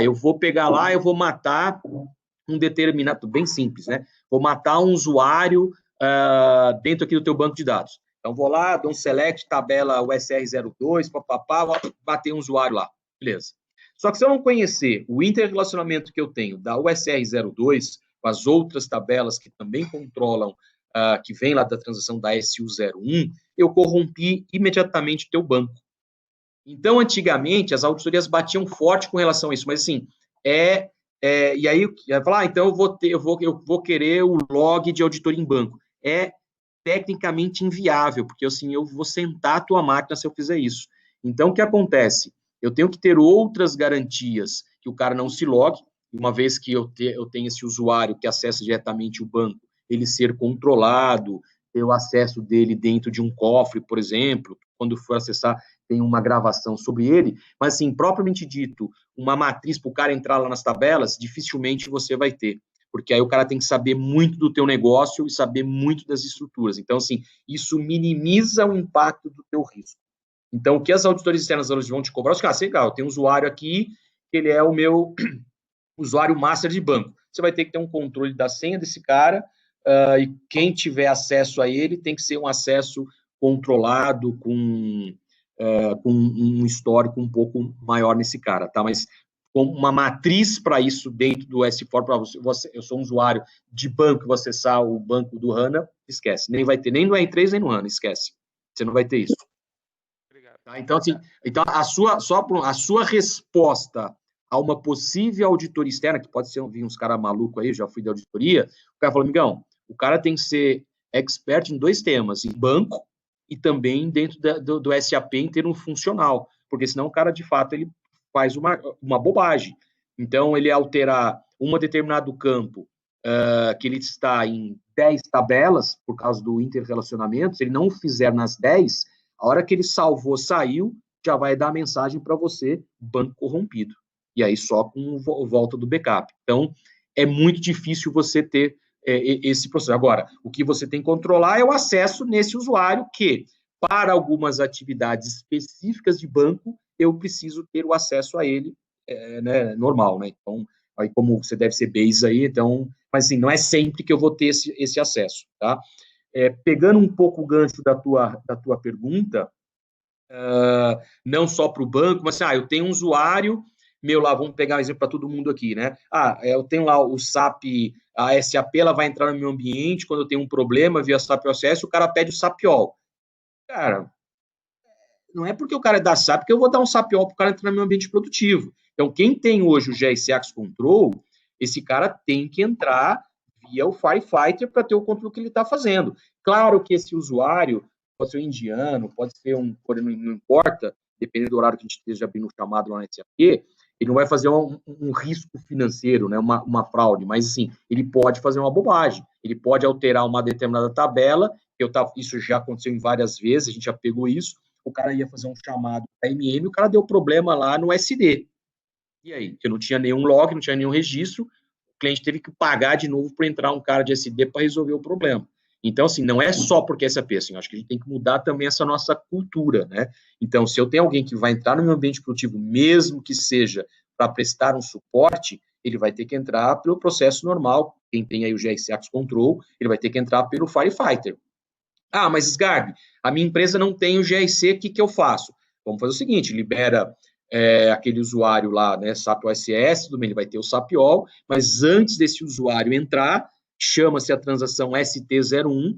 eu vou pegar lá, eu vou matar um determinado, bem simples, né? Vou matar um usuário dentro aqui do teu banco de dados. Então, vou lá, dou um select, tabela USR02, bater um usuário lá. Beleza. Só que se eu não conhecer o interrelacionamento que eu tenho da USR02 com as outras tabelas que também controlam, que vem lá da transação da SU01, eu corrompi imediatamente o teu banco. Então, antigamente, as auditorias batiam forte com relação a isso, mas assim, e aí, falar, então eu vou querer o log de auditoria em banco. É tecnicamente inviável, porque assim, eu vou sentar a tua máquina se eu fizer isso. Então, o que acontece? Eu tenho que ter outras garantias que o cara não se logue, uma vez que eu tenho esse usuário que acessa diretamente o banco, ele ser controlado, ter o acesso dele dentro de um cofre, por exemplo, quando for acessar, tem uma gravação sobre ele, mas assim, propriamente dito, uma matriz para o cara entrar lá nas tabelas, dificilmente você vai ter, porque aí o cara tem que saber muito do teu negócio e saber muito das estruturas. Então, assim, isso minimiza o impacto do teu risco. Então, o que as auditoриas externas vão te cobrar? Legal, tem um usuário aqui, ele é o meu usuário master de banco. Você vai ter que ter um controle da senha desse cara, e quem tiver acesso a ele tem que ser um acesso controlado, com um histórico um pouco maior nesse cara, tá? Mas com uma matriz para isso dentro do S4, para você, eu sou um usuário de banco e vou acessar o banco do HANA, esquece. Nem vai ter, nem no R3, nem no HANA, esquece. Você não vai ter isso. Tá? Então, assim, a sua resposta a uma possível auditoria externa, que pode ser vir uns caras malucos aí, eu já fui de auditoria, o cara falou, amigão, o cara tem que ser expert em 2 temas, em banco e também dentro do SAP em termo funcional, porque senão o cara, de fato, ele faz uma bobagem. Então, ele alterar um determinado campo, que ele está em 10 tabelas, por causa do interrelacionamento, se ele não fizer nas 10, a hora que ele salvou, saiu, já vai dar a mensagem para você, banco corrompido. E aí só com volta do backup. Então, é muito difícil você ter esse processo. Agora, o que você tem que controlar é o acesso nesse usuário que, para algumas atividades específicas de banco, eu preciso ter o acesso a ele normal, né? Então, aí como você deve ser base aí, então, mas assim, não é sempre que eu vou ter esse acesso, tá? Pegando um pouco o gancho da tua pergunta, não só para o banco, mas assim, eu tenho um usuário meu lá, vamos pegar um exemplo para todo mundo aqui, né? Eu tenho lá o SAP, a SAP, ela vai entrar no meu ambiente, quando eu tenho um problema via SAP OCS, o cara pede o SAPIOL. Cara, não é porque o cara é da SAP que eu vou dar um SAPIOL para o cara entrar no meu ambiente produtivo. Então, quem tem hoje o GRC Access Control, esse cara tem que entrar via o Firefighter para ter o controle que ele está fazendo. Claro que esse usuário pode ser um indiano, pode ser não importa, dependendo do horário que a gente esteja abrindo o chamado lá na SAP, ele não vai fazer um risco financeiro, né, uma fraude, mas assim, ele pode fazer uma bobagem, ele pode alterar uma determinada tabela, isso já aconteceu em várias vezes, a gente já pegou isso, o cara ia fazer um chamado para MM, o cara deu problema lá no SD. E aí? Eu não tinha nenhum log, não tinha nenhum registro, o cliente teve que pagar de novo para entrar um cara de SD para resolver o problema. Então, assim, não é só porque é SAP, assim, acho que a gente tem que mudar também essa nossa cultura, né? Então, se eu tenho alguém que vai entrar no meu ambiente produtivo, mesmo que seja para prestar um suporte, ele vai ter que entrar pelo processo normal, quem tem aí o GRC Access Control, ele vai ter que entrar pelo Firefighter. Mas, Sgarbi, a minha empresa não tem o GRC, o que eu faço? vamos fazer o seguinte, libera aquele usuário lá, né, SAP OSS, tudo bem, ele vai ter o SAPIOL, mas antes desse usuário entrar, chama-se a transação ST01,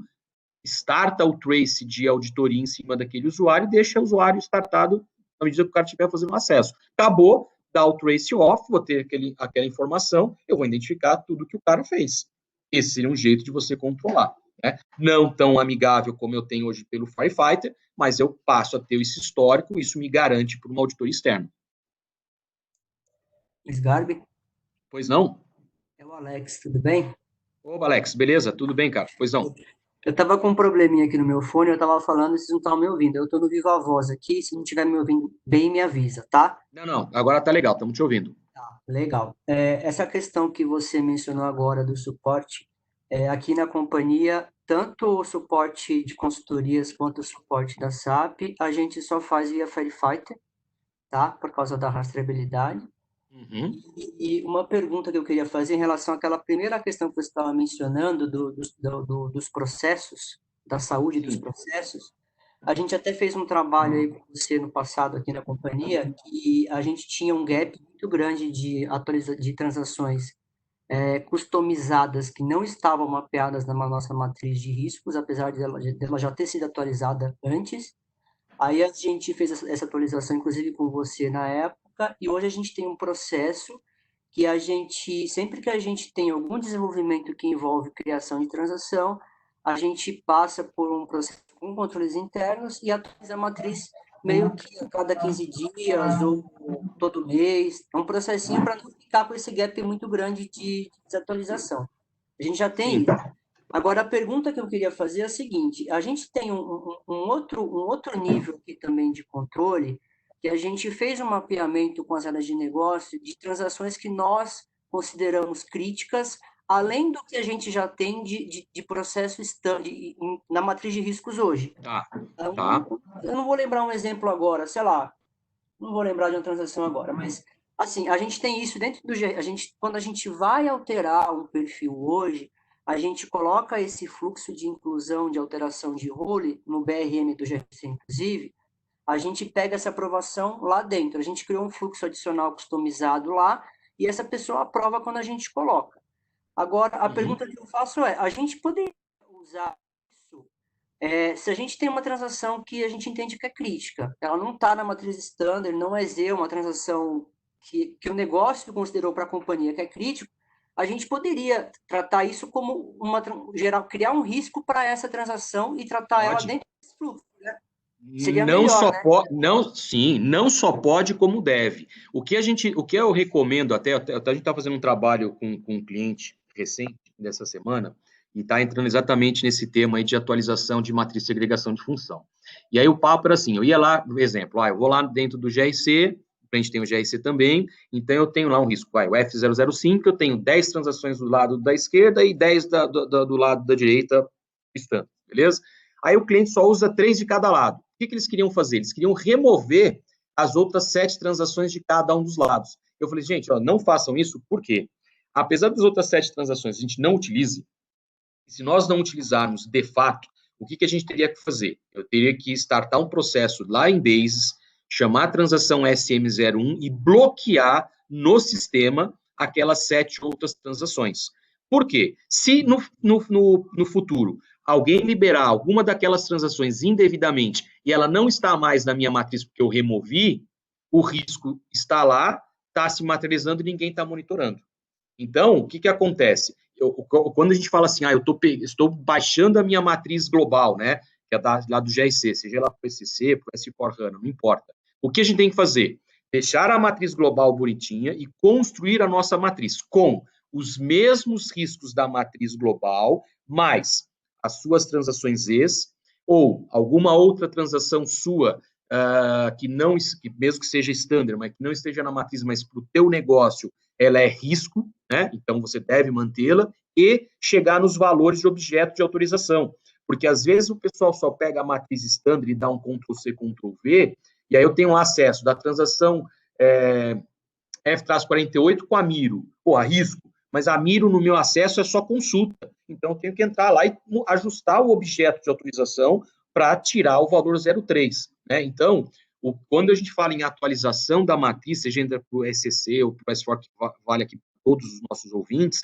starta o trace de auditoria em cima daquele usuário e deixa o usuário startado à medida que o cara estiver fazendo acesso. Acabou, dá o trace off, vou ter aquela informação, eu vou identificar tudo que o cara fez. Esse seria um jeito de você controlar. Né? Não tão amigável como eu tenho hoje pelo Firefighter, mas eu passo a ter esse histórico, isso me garante por uma auditoria externa. Sgarbi? Pois não? É o Alex, tudo bem? Opa, Alex, beleza? Tudo bem, cara? Pois não? Eu tava com um probleminha aqui no meu fone, eu tava falando e vocês não estavam me ouvindo. Eu tô no Viva Voz aqui, se não estiver me ouvindo bem, me avisa, tá? Não, agora tá legal, estamos te ouvindo. Tá, legal. Essa questão que você mencionou agora do suporte, aqui na companhia, tanto o suporte de consultorias quanto o suporte da SAP, a gente só faz via Firefighter, tá? Por causa da rastreabilidade. Uhum. E uma pergunta que eu queria fazer em relação àquela primeira questão que você estava mencionando dos processos, da saúde dos processos, a gente até fez um trabalho aí com você no passado aqui na companhia, que a gente tinha um gap muito grande de transações customizadas que não estavam mapeadas na nossa matriz de riscos, apesar dela já ter sido atualizada antes. Aí a gente fez essa atualização, inclusive com você na época, e hoje a gente tem um processo que a gente, sempre que a gente tem algum desenvolvimento que envolve criação de transação, a gente passa por um processo com controles internos e atualiza a matriz meio que a cada 15 dias ou todo mês. É um processinho para não ficar com esse gap muito grande de desatualização. A gente já tem isso. Agora, a pergunta que eu queria fazer é a seguinte: a gente tem um outro nível aqui também de controle, que a gente fez um mapeamento com as áreas de negócio de transações que nós consideramos críticas, além do que a gente já tem de processo na matriz de riscos hoje. Tá. Eu não vou lembrar um exemplo agora, sei lá, não vou lembrar de uma transação agora, mas assim, a gente tem isso dentro do quando a gente vai alterar um perfil hoje, a gente coloca esse fluxo de inclusão de alteração de role no BRM do GRC, inclusive, a gente pega essa aprovação lá dentro. A gente criou um fluxo adicional customizado lá e essa pessoa aprova quando a gente coloca. Agora, a pergunta que eu faço é, a gente poderia usar isso se a gente tem uma transação que a gente entende que é crítica, ela não está na matriz standard, não é Z, uma transação que o negócio considerou para a companhia que é crítico, a gente poderia tratar isso como criar um risco para essa transação e tratar ela dentro desse fluxo, né? Seria melhor, né? Não só pode, como deve. O que eu recomendo, até a gente está fazendo um trabalho com um cliente recente dessa semana, e está entrando exatamente nesse tema aí de atualização de matriz de segregação de função. E aí o papo era assim, eu ia lá, por exemplo, eu vou lá dentro do GRC, a gente tem o GRC também, então eu tenho lá um risco, o F005, eu tenho 10 transações do lado da esquerda e 10 do lado da direita, standard, beleza? Aí o cliente só usa 3 de cada lado. O que eles queriam fazer? Eles queriam remover as outras 7 transações de cada um dos lados. Eu falei, gente, não façam isso, por quê? Apesar das outras 7 transações a gente não utilize, se nós não utilizarmos de fato, o que a gente teria que fazer? Eu teria que startar um processo lá em Basis, chamar a transação SM01 e bloquear no sistema aquelas 7 outras transações. Por quê? Se no futuro alguém liberar alguma daquelas transações indevidamente e ela não está mais na minha matriz porque eu removi, o risco está lá, está se materializando e ninguém está monitorando. Então, o que acontece? Quando a gente fala assim, eu estou baixando a minha matriz global, né, que é lá do GRC, seja lá para o ECC, para o S4HANA, não importa. O que a gente tem que fazer? Deixar a matriz global bonitinha e construir a nossa matriz com os mesmos riscos da matriz global, mais as suas transações ex, ou alguma outra transação sua, que mesmo que seja standard, mas que não esteja na matriz, mas para o teu negócio, ela é risco, né? Então você deve mantê-la, e chegar nos valores de objeto de autorização. Porque às vezes o pessoal só pega a matriz standard e dá um Ctrl+C, Ctrl+V, e aí eu tenho acesso da transação F-48 com a Miro. Risco. Mas a Miro, no meu acesso, é só consulta. Então, eu tenho que entrar lá e ajustar o objeto de autorização para tirar o valor 03. Né? Então, Quando a gente fala em atualização da matriz, seja para o SCC ou para o S4, que vale aqui para todos os nossos ouvintes,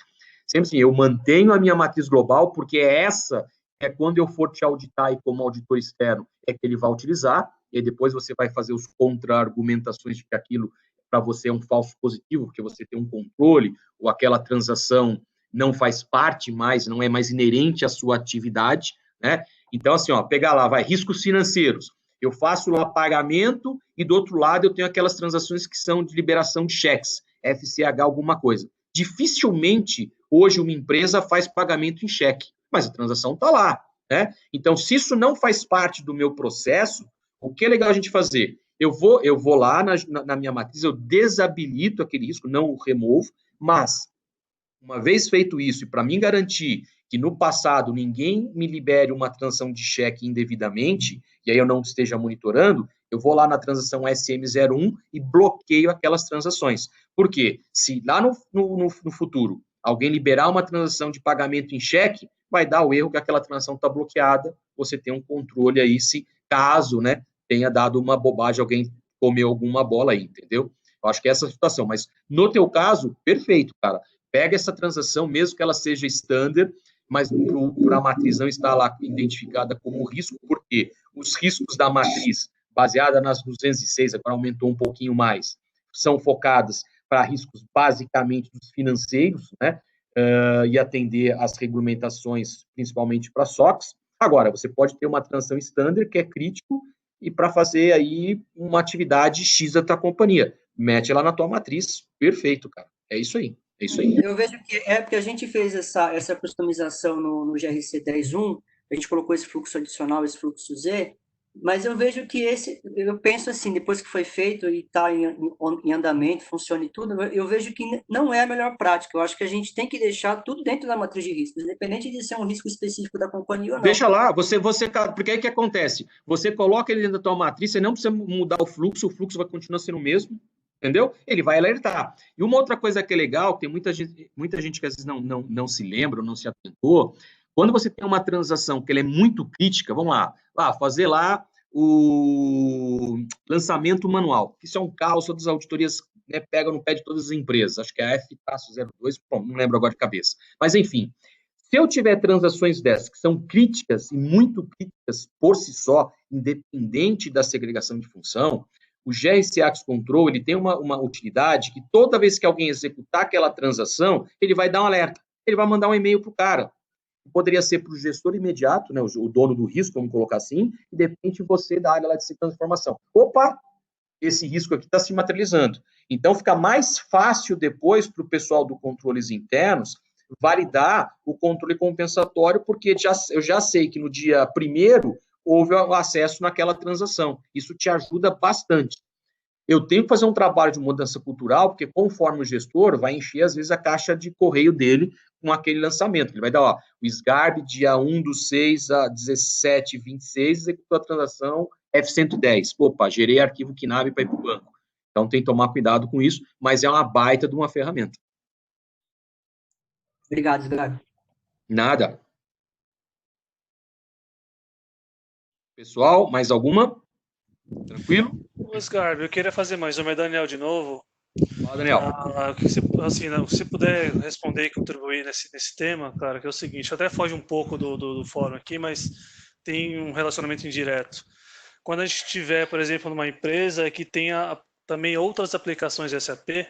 sempre assim, eu mantenho a minha matriz global, porque essa é quando eu for te auditar e como auditor externo, é que ele vai utilizar, e depois você vai fazer os contra-argumentações de que aquilo para você é um falso positivo, porque você tem um controle, ou aquela transação não faz parte mais, não é mais inerente à sua atividade, né? Então, assim, pegar lá, riscos financeiros. Eu faço lá pagamento e, do outro lado, eu tenho aquelas transações que são de liberação de cheques, FCH, alguma coisa. Dificilmente, hoje, uma empresa faz pagamento em cheque, mas a transação está lá, né? Então, se isso não faz parte do meu processo, o que é legal a gente fazer? Eu vou lá na minha matriz, eu desabilito aquele risco, não o removo, mas, uma vez feito isso, e para mim garantir que no passado ninguém me libere uma transação de cheque indevidamente, e aí eu não esteja monitorando, eu vou lá na transação SM01 e bloqueio aquelas transações. Por quê? Se lá no futuro alguém liberar uma transação de pagamento em cheque, vai dar o erro que aquela transação está bloqueada, você tem um controle aí, se caso, né, tenha dado uma bobagem, alguém comeu alguma bola aí, entendeu? Eu acho que é essa a situação, mas no teu caso, perfeito, cara. Pega essa transação, mesmo que ela seja standard, mas para a matriz não estar lá identificada como risco, porque os riscos da matriz, baseada nas 206, agora aumentou um pouquinho mais, são focadas para riscos basicamente dos financeiros, né? E atender às regulamentações, principalmente para SOX. Agora, você pode ter uma transação standard, que é crítico, e para fazer aí uma atividade X da tua companhia. Mete ela na tua matriz, perfeito, cara. É isso aí. É isso aí. Eu vejo que porque a gente fez essa customização no GRC 10.1, a gente colocou esse fluxo adicional, esse fluxo Z, mas eu vejo que eu penso assim, depois que foi feito e está em andamento, funciona e tudo, eu vejo que não é a melhor prática. Eu acho que a gente tem que deixar tudo dentro da matriz de riscos, independente de ser um risco específico da companhia ou não. Deixa lá, porque aí que acontece? Você coloca ele dentro da tua matriz, você não precisa mudar o fluxo vai continuar sendo o mesmo, entendeu? Ele vai alertar. E uma outra coisa que é legal, tem muita gente que às vezes não se lembra, não se atentou, quando você tem uma transação que ela é muito crítica, vamos lá, fazer lá o lançamento manual. Isso é um caos, todas as auditorias, né, pegam no pé de todas as empresas. Acho que é a F-02, não lembro agora de cabeça. Mas, enfim, se eu tiver transações dessas que são críticas e muito críticas por si só, independente da segregação de função, o GRC Access Control ele tem uma utilidade que toda vez que alguém executar aquela transação, ele vai dar um alerta, ele vai mandar um e-mail para o cara. Poderia ser para o gestor imediato, né, o dono do risco, vamos colocar assim, e de repente você da área lá de segurança de informação. Opa, esse risco aqui está se materializando. Então, fica mais fácil depois para o pessoal do controles internos validar o controle compensatório, porque eu já sei que no dia 1º houve o acesso naquela transação. Isso te ajuda bastante. Eu tenho que fazer um trabalho de mudança cultural, porque conforme o gestor vai encher, às vezes, a caixa de correio dele com aquele lançamento. Ele vai dar, o SGARB, dia 1/6 a 17/26, executou a transação F110. Opa, gerei arquivo KNAB para ir para o banco. Então, tem que tomar cuidado com isso, mas é uma baita de uma ferramenta. Obrigado, Sgarbi. Nada. Pessoal, mais alguma? Tranquilo? Sgarbi, eu queria fazer mais uma. É Daniel de novo. Fala, Daniel. Se puder responder e contribuir nesse tema, cara, que é o seguinte, até foge um pouco do fórum aqui, mas tem um relacionamento indireto. Quando a gente estiver, por exemplo, numa empresa que tenha também outras aplicações SAP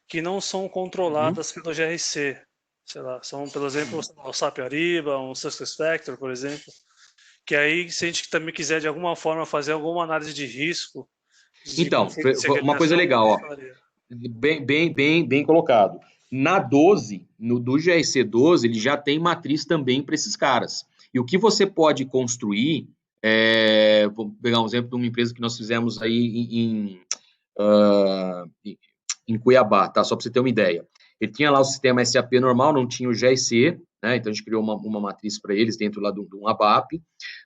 que não são controladas pelo GRC, sei lá, são, por exemplo, o SAP Ariba, um SuccessFactors, por exemplo, que aí, se a gente também quiser, de alguma forma, fazer alguma análise de risco... Então, uma coisa legal, ó, bem colocado. Na 12, do GRC 12, ele já tem matriz também para esses caras. E o que você pode construir, vou pegar um exemplo de uma empresa que nós fizemos aí em Cuiabá, tá? Só para você ter uma ideia. Ele tinha lá o sistema SAP normal, não tinha o GRC, né? Então a gente criou uma matriz para eles dentro lá de um ABAP,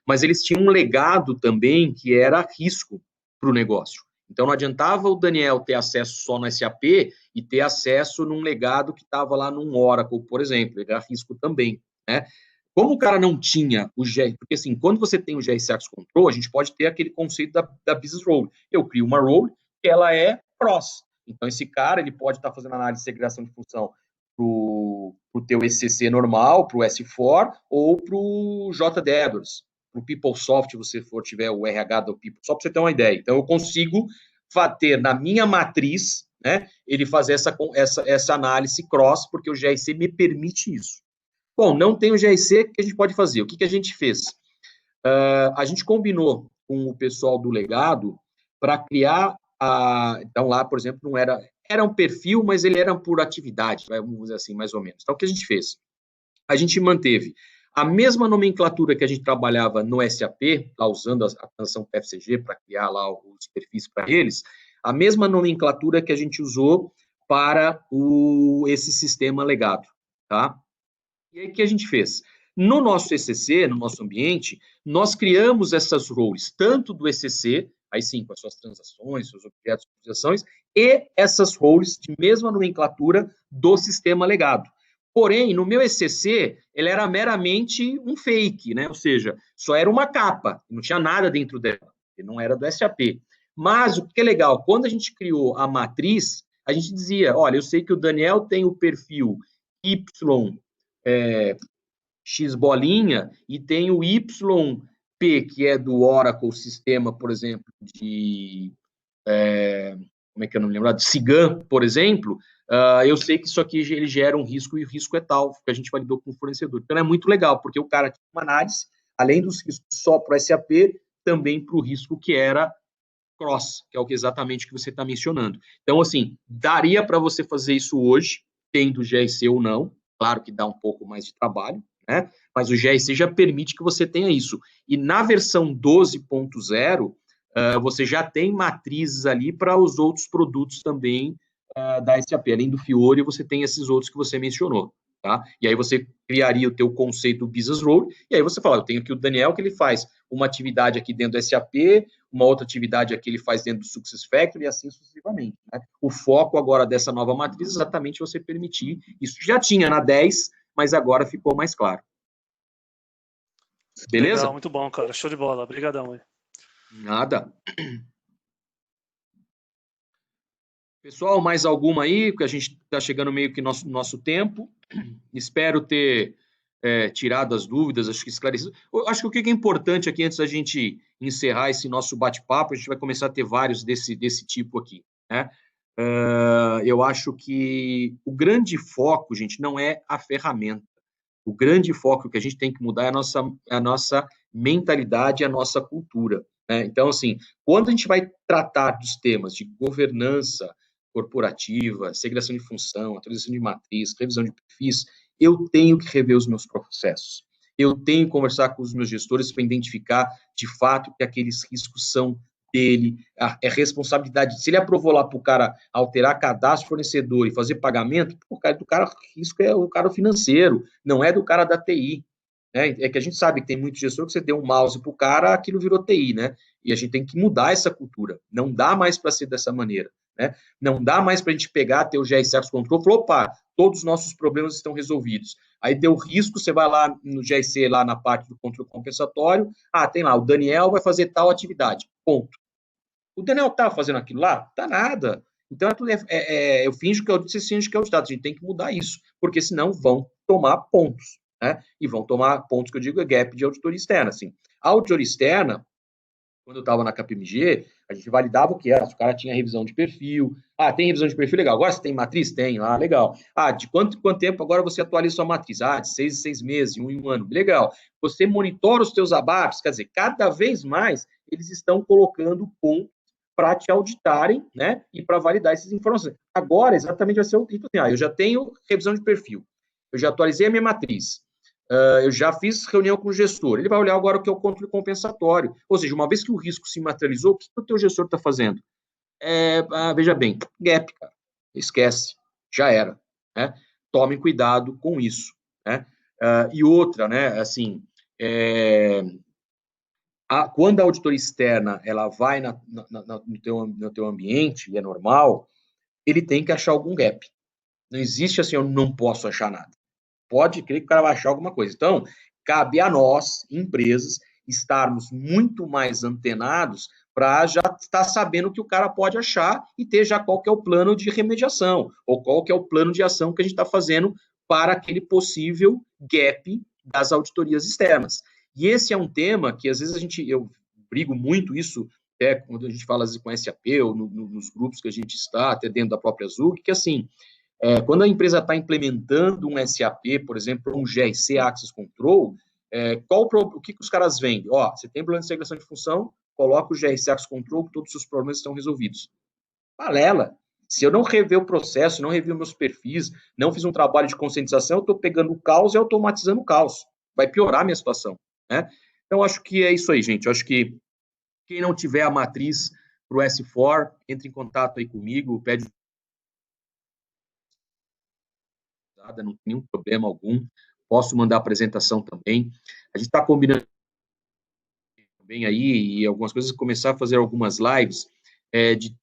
mas eles tinham um legado também que era risco para o negócio. Então não adiantava o Daniel ter acesso só no SAP e ter acesso num legado que estava lá num Oracle, por exemplo, ele era risco também, né? Como o cara não tinha o GRC, porque assim, quando você tem o GRC Access Control, a gente pode ter aquele conceito da Business Role. Eu crio uma role que ela é cross. Então, esse cara, ele pode estar fazendo análise de segregação de função para o teu ECC normal, para o S4, ou para o JDEDORS, para o PeopleSoft, se você tiver o RH do People, só para você ter uma ideia. Então, eu consigo ter na minha matriz, né, ele fazer essa análise cross, porque o GRC me permite isso. Bom, não tem o GRC, o que a gente pode fazer? O que a gente fez? A gente combinou com o pessoal do legado para criar, então lá, por exemplo, não era um perfil, mas ele era por atividade, vamos dizer assim, mais ou menos. Então, o que a gente fez? A gente manteve a mesma nomenclatura que a gente trabalhava no SAP, lá usando a transação PFCG para criar lá os perfis para eles, a mesma nomenclatura que a gente usou para esse sistema legado, tá? E aí, o que a gente fez? No nosso ECC, no nosso ambiente, nós criamos essas roles, tanto do ECC, aí sim, com as suas transações, seus objetos de utilizações, e essas roles de mesma nomenclatura do sistema legado. Porém, no meu ECC, ele era meramente um fake, né? Ou seja, só era uma capa, não tinha nada dentro dela, que não era do SAP. Mas o que é legal, quando a gente criou a matriz, a gente dizia, olha, eu sei que o Daniel tem o perfil Y X bolinha, e tem o YP, que é do Oracle Sistema, por exemplo, como é que eu não me lembro? De Cigan, por exemplo, eu sei que isso aqui ele gera um risco, e o risco é tal, que a gente validou com o fornecedor. Então, é muito legal, porque o cara tinha uma análise, além dos riscos só para o SAP, também para o risco que era cross, que é o que exatamente que você está mencionando. Então, assim, daria para você fazer isso hoje, tendo GRC ou não, claro que dá um pouco mais de trabalho, né? Mas o GRC já permite que você tenha isso. E na versão 12.0, você já tem matrizes ali para os outros produtos também da SAP. Além do Fiori, você tem esses outros que você mencionou. Tá? E aí você criaria o teu conceito Business Role, e aí você fala, eu tenho aqui o Daniel, que ele faz uma atividade aqui dentro do SAP, uma outra atividade aqui ele faz dentro do SuccessFactors, e assim sucessivamente. Né? O foco agora dessa nova matriz é exatamente você permitir, isso já tinha na 10, mas agora ficou mais claro. Beleza? Legal, muito bom, cara, show de bola, obrigadão. Nada. Pessoal, mais alguma aí? Porque a gente está chegando meio que no nosso tempo. Espero ter tirado as dúvidas, acho que esclarecido. Acho que o que é importante aqui, antes da gente encerrar esse nosso bate-papo, a gente vai começar a ter vários desse tipo aqui, né? Eu acho que o grande foco, gente, não é a ferramenta. O grande foco que a gente tem que mudar é a nossa mentalidade, a nossa cultura. Né? Então, assim, quando a gente vai tratar dos temas de governança corporativa, segregação de função, atualização de matriz, revisão de perfis, eu tenho que rever os meus processos. Eu tenho que conversar com os meus gestores para identificar, de fato, que aqueles riscos são dele, é responsabilidade. Se ele aprovou lá para o cara alterar cadastro fornecedor e fazer pagamento, o risco é o cara financeiro, não é do cara da TI. Né? É que a gente sabe que tem muito gestor que você deu um mouse para o cara, aquilo virou TI, né? E a gente tem que mudar essa cultura. Não dá mais para ser dessa maneira. Né? Não dá mais para a gente pegar, ter o GRC Access Control e falar, opa, todos os nossos problemas estão resolvidos. Aí deu risco, você vai lá no GRC, lá na parte do controle compensatório, tem lá, o Daniel vai fazer tal atividade, ponto. O Daniel tá fazendo aquilo lá? Tá nada. Então, eu finjo que é audito, você finge que é auditado. A gente tem que mudar isso, porque senão vão tomar pontos. Né? E vão tomar pontos, que eu digo, é gap de auditoria externa. Assim. A auditoria externa, quando eu estava na KPMG, a gente validava o que era. Se o cara tinha revisão de perfil. Tem revisão de perfil, legal. Agora você tem matriz? Tem. Legal. De quanto tempo agora você atualiza sua matriz? De 6 em 6 meses, 1 em 1 ano. Legal. Você monitora os teus ABAPs, quer dizer, cada vez mais eles estão colocando pontos para te auditarem, né, e para validar essas informações. Agora, exatamente vai ser o tipo assim, eu já tenho revisão de perfil, eu já atualizei a minha matriz, eu já fiz reunião com o gestor, ele vai olhar agora o que é o controle compensatório, ou seja, uma vez que o risco se materializou, o que o teu gestor está fazendo? Veja bem, gap, cara, esquece, já era, né? Tomem cuidado com isso, né? E outra, né, assim, quando a auditoria externa ela vai no teu ambiente, e é normal, ele tem que achar algum gap. Não existe assim, eu não posso achar nada. pode crer que o cara vai achar alguma coisa. Então, cabe a nós, empresas, estarmos muito mais antenados para já estar sabendo o que o cara pode achar e ter já qual que é o plano de remediação, ou qual que é o plano de ação que a gente está fazendo para aquele possível gap das auditorias externas. E esse é um tema que, às vezes, eu brigo muito isso, até quando a gente fala, às vezes, com SAP, ou nos grupos que a gente está, até dentro da própria Zug, que, assim, quando a empresa está implementando um SAP, por exemplo, um GRC Access Control, o que os caras vendem? Ó, você tem problema de segregação de função, coloca o GRC Access Control, que todos os problemas estão resolvidos. Balela. Se eu não rever o processo, não rever meus perfis, não fiz um trabalho de conscientização, eu estou pegando o caos e automatizando o caos. Vai piorar a minha situação, né? Então, acho que é isso aí, gente. Eu acho que quem não tiver a matriz para o S4, entre em contato aí comigo, pede... Não tem nenhum problema algum. Posso mandar a apresentação também. A gente está combinando também aí, e algumas coisas, começar a fazer algumas lives de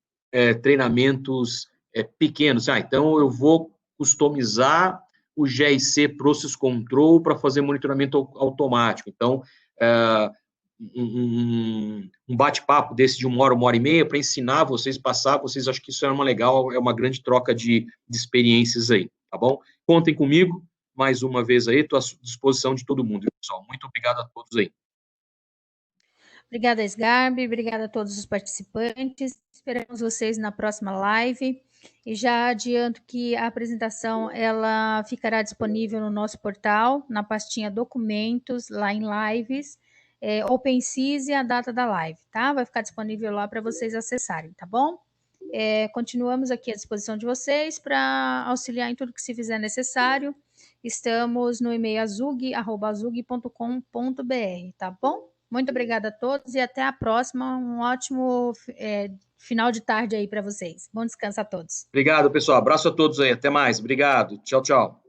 treinamentos pequenos. Então, eu vou customizar o GRC Process Control para fazer monitoramento automático. Então, um bate-papo desse de 1 hora e meia para ensinar vocês, vocês acham que isso é uma grande troca de experiências aí, tá bom? Contem comigo, mais uma vez aí, estou à disposição de todo mundo, pessoal. Muito obrigado a todos aí. Obrigada, Sgarbi, obrigada a todos os participantes. Esperamos vocês na próxima live. E já adianto que a apresentação ela ficará disponível no nosso portal, na pastinha documentos, lá em lives, OpenSys e a data da live, tá? Vai ficar disponível lá para vocês acessarem, tá bom? Continuamos aqui à disposição de vocês para auxiliar em tudo que se fizer necessário. Estamos no e-mail azug@azug.com.br, tá bom? Muito obrigada a todos e até a próxima. Um ótimo final de tarde aí para vocês. Bom descanso a todos. Obrigado, pessoal. Abraço a todos aí. Até mais. Obrigado. Tchau, tchau.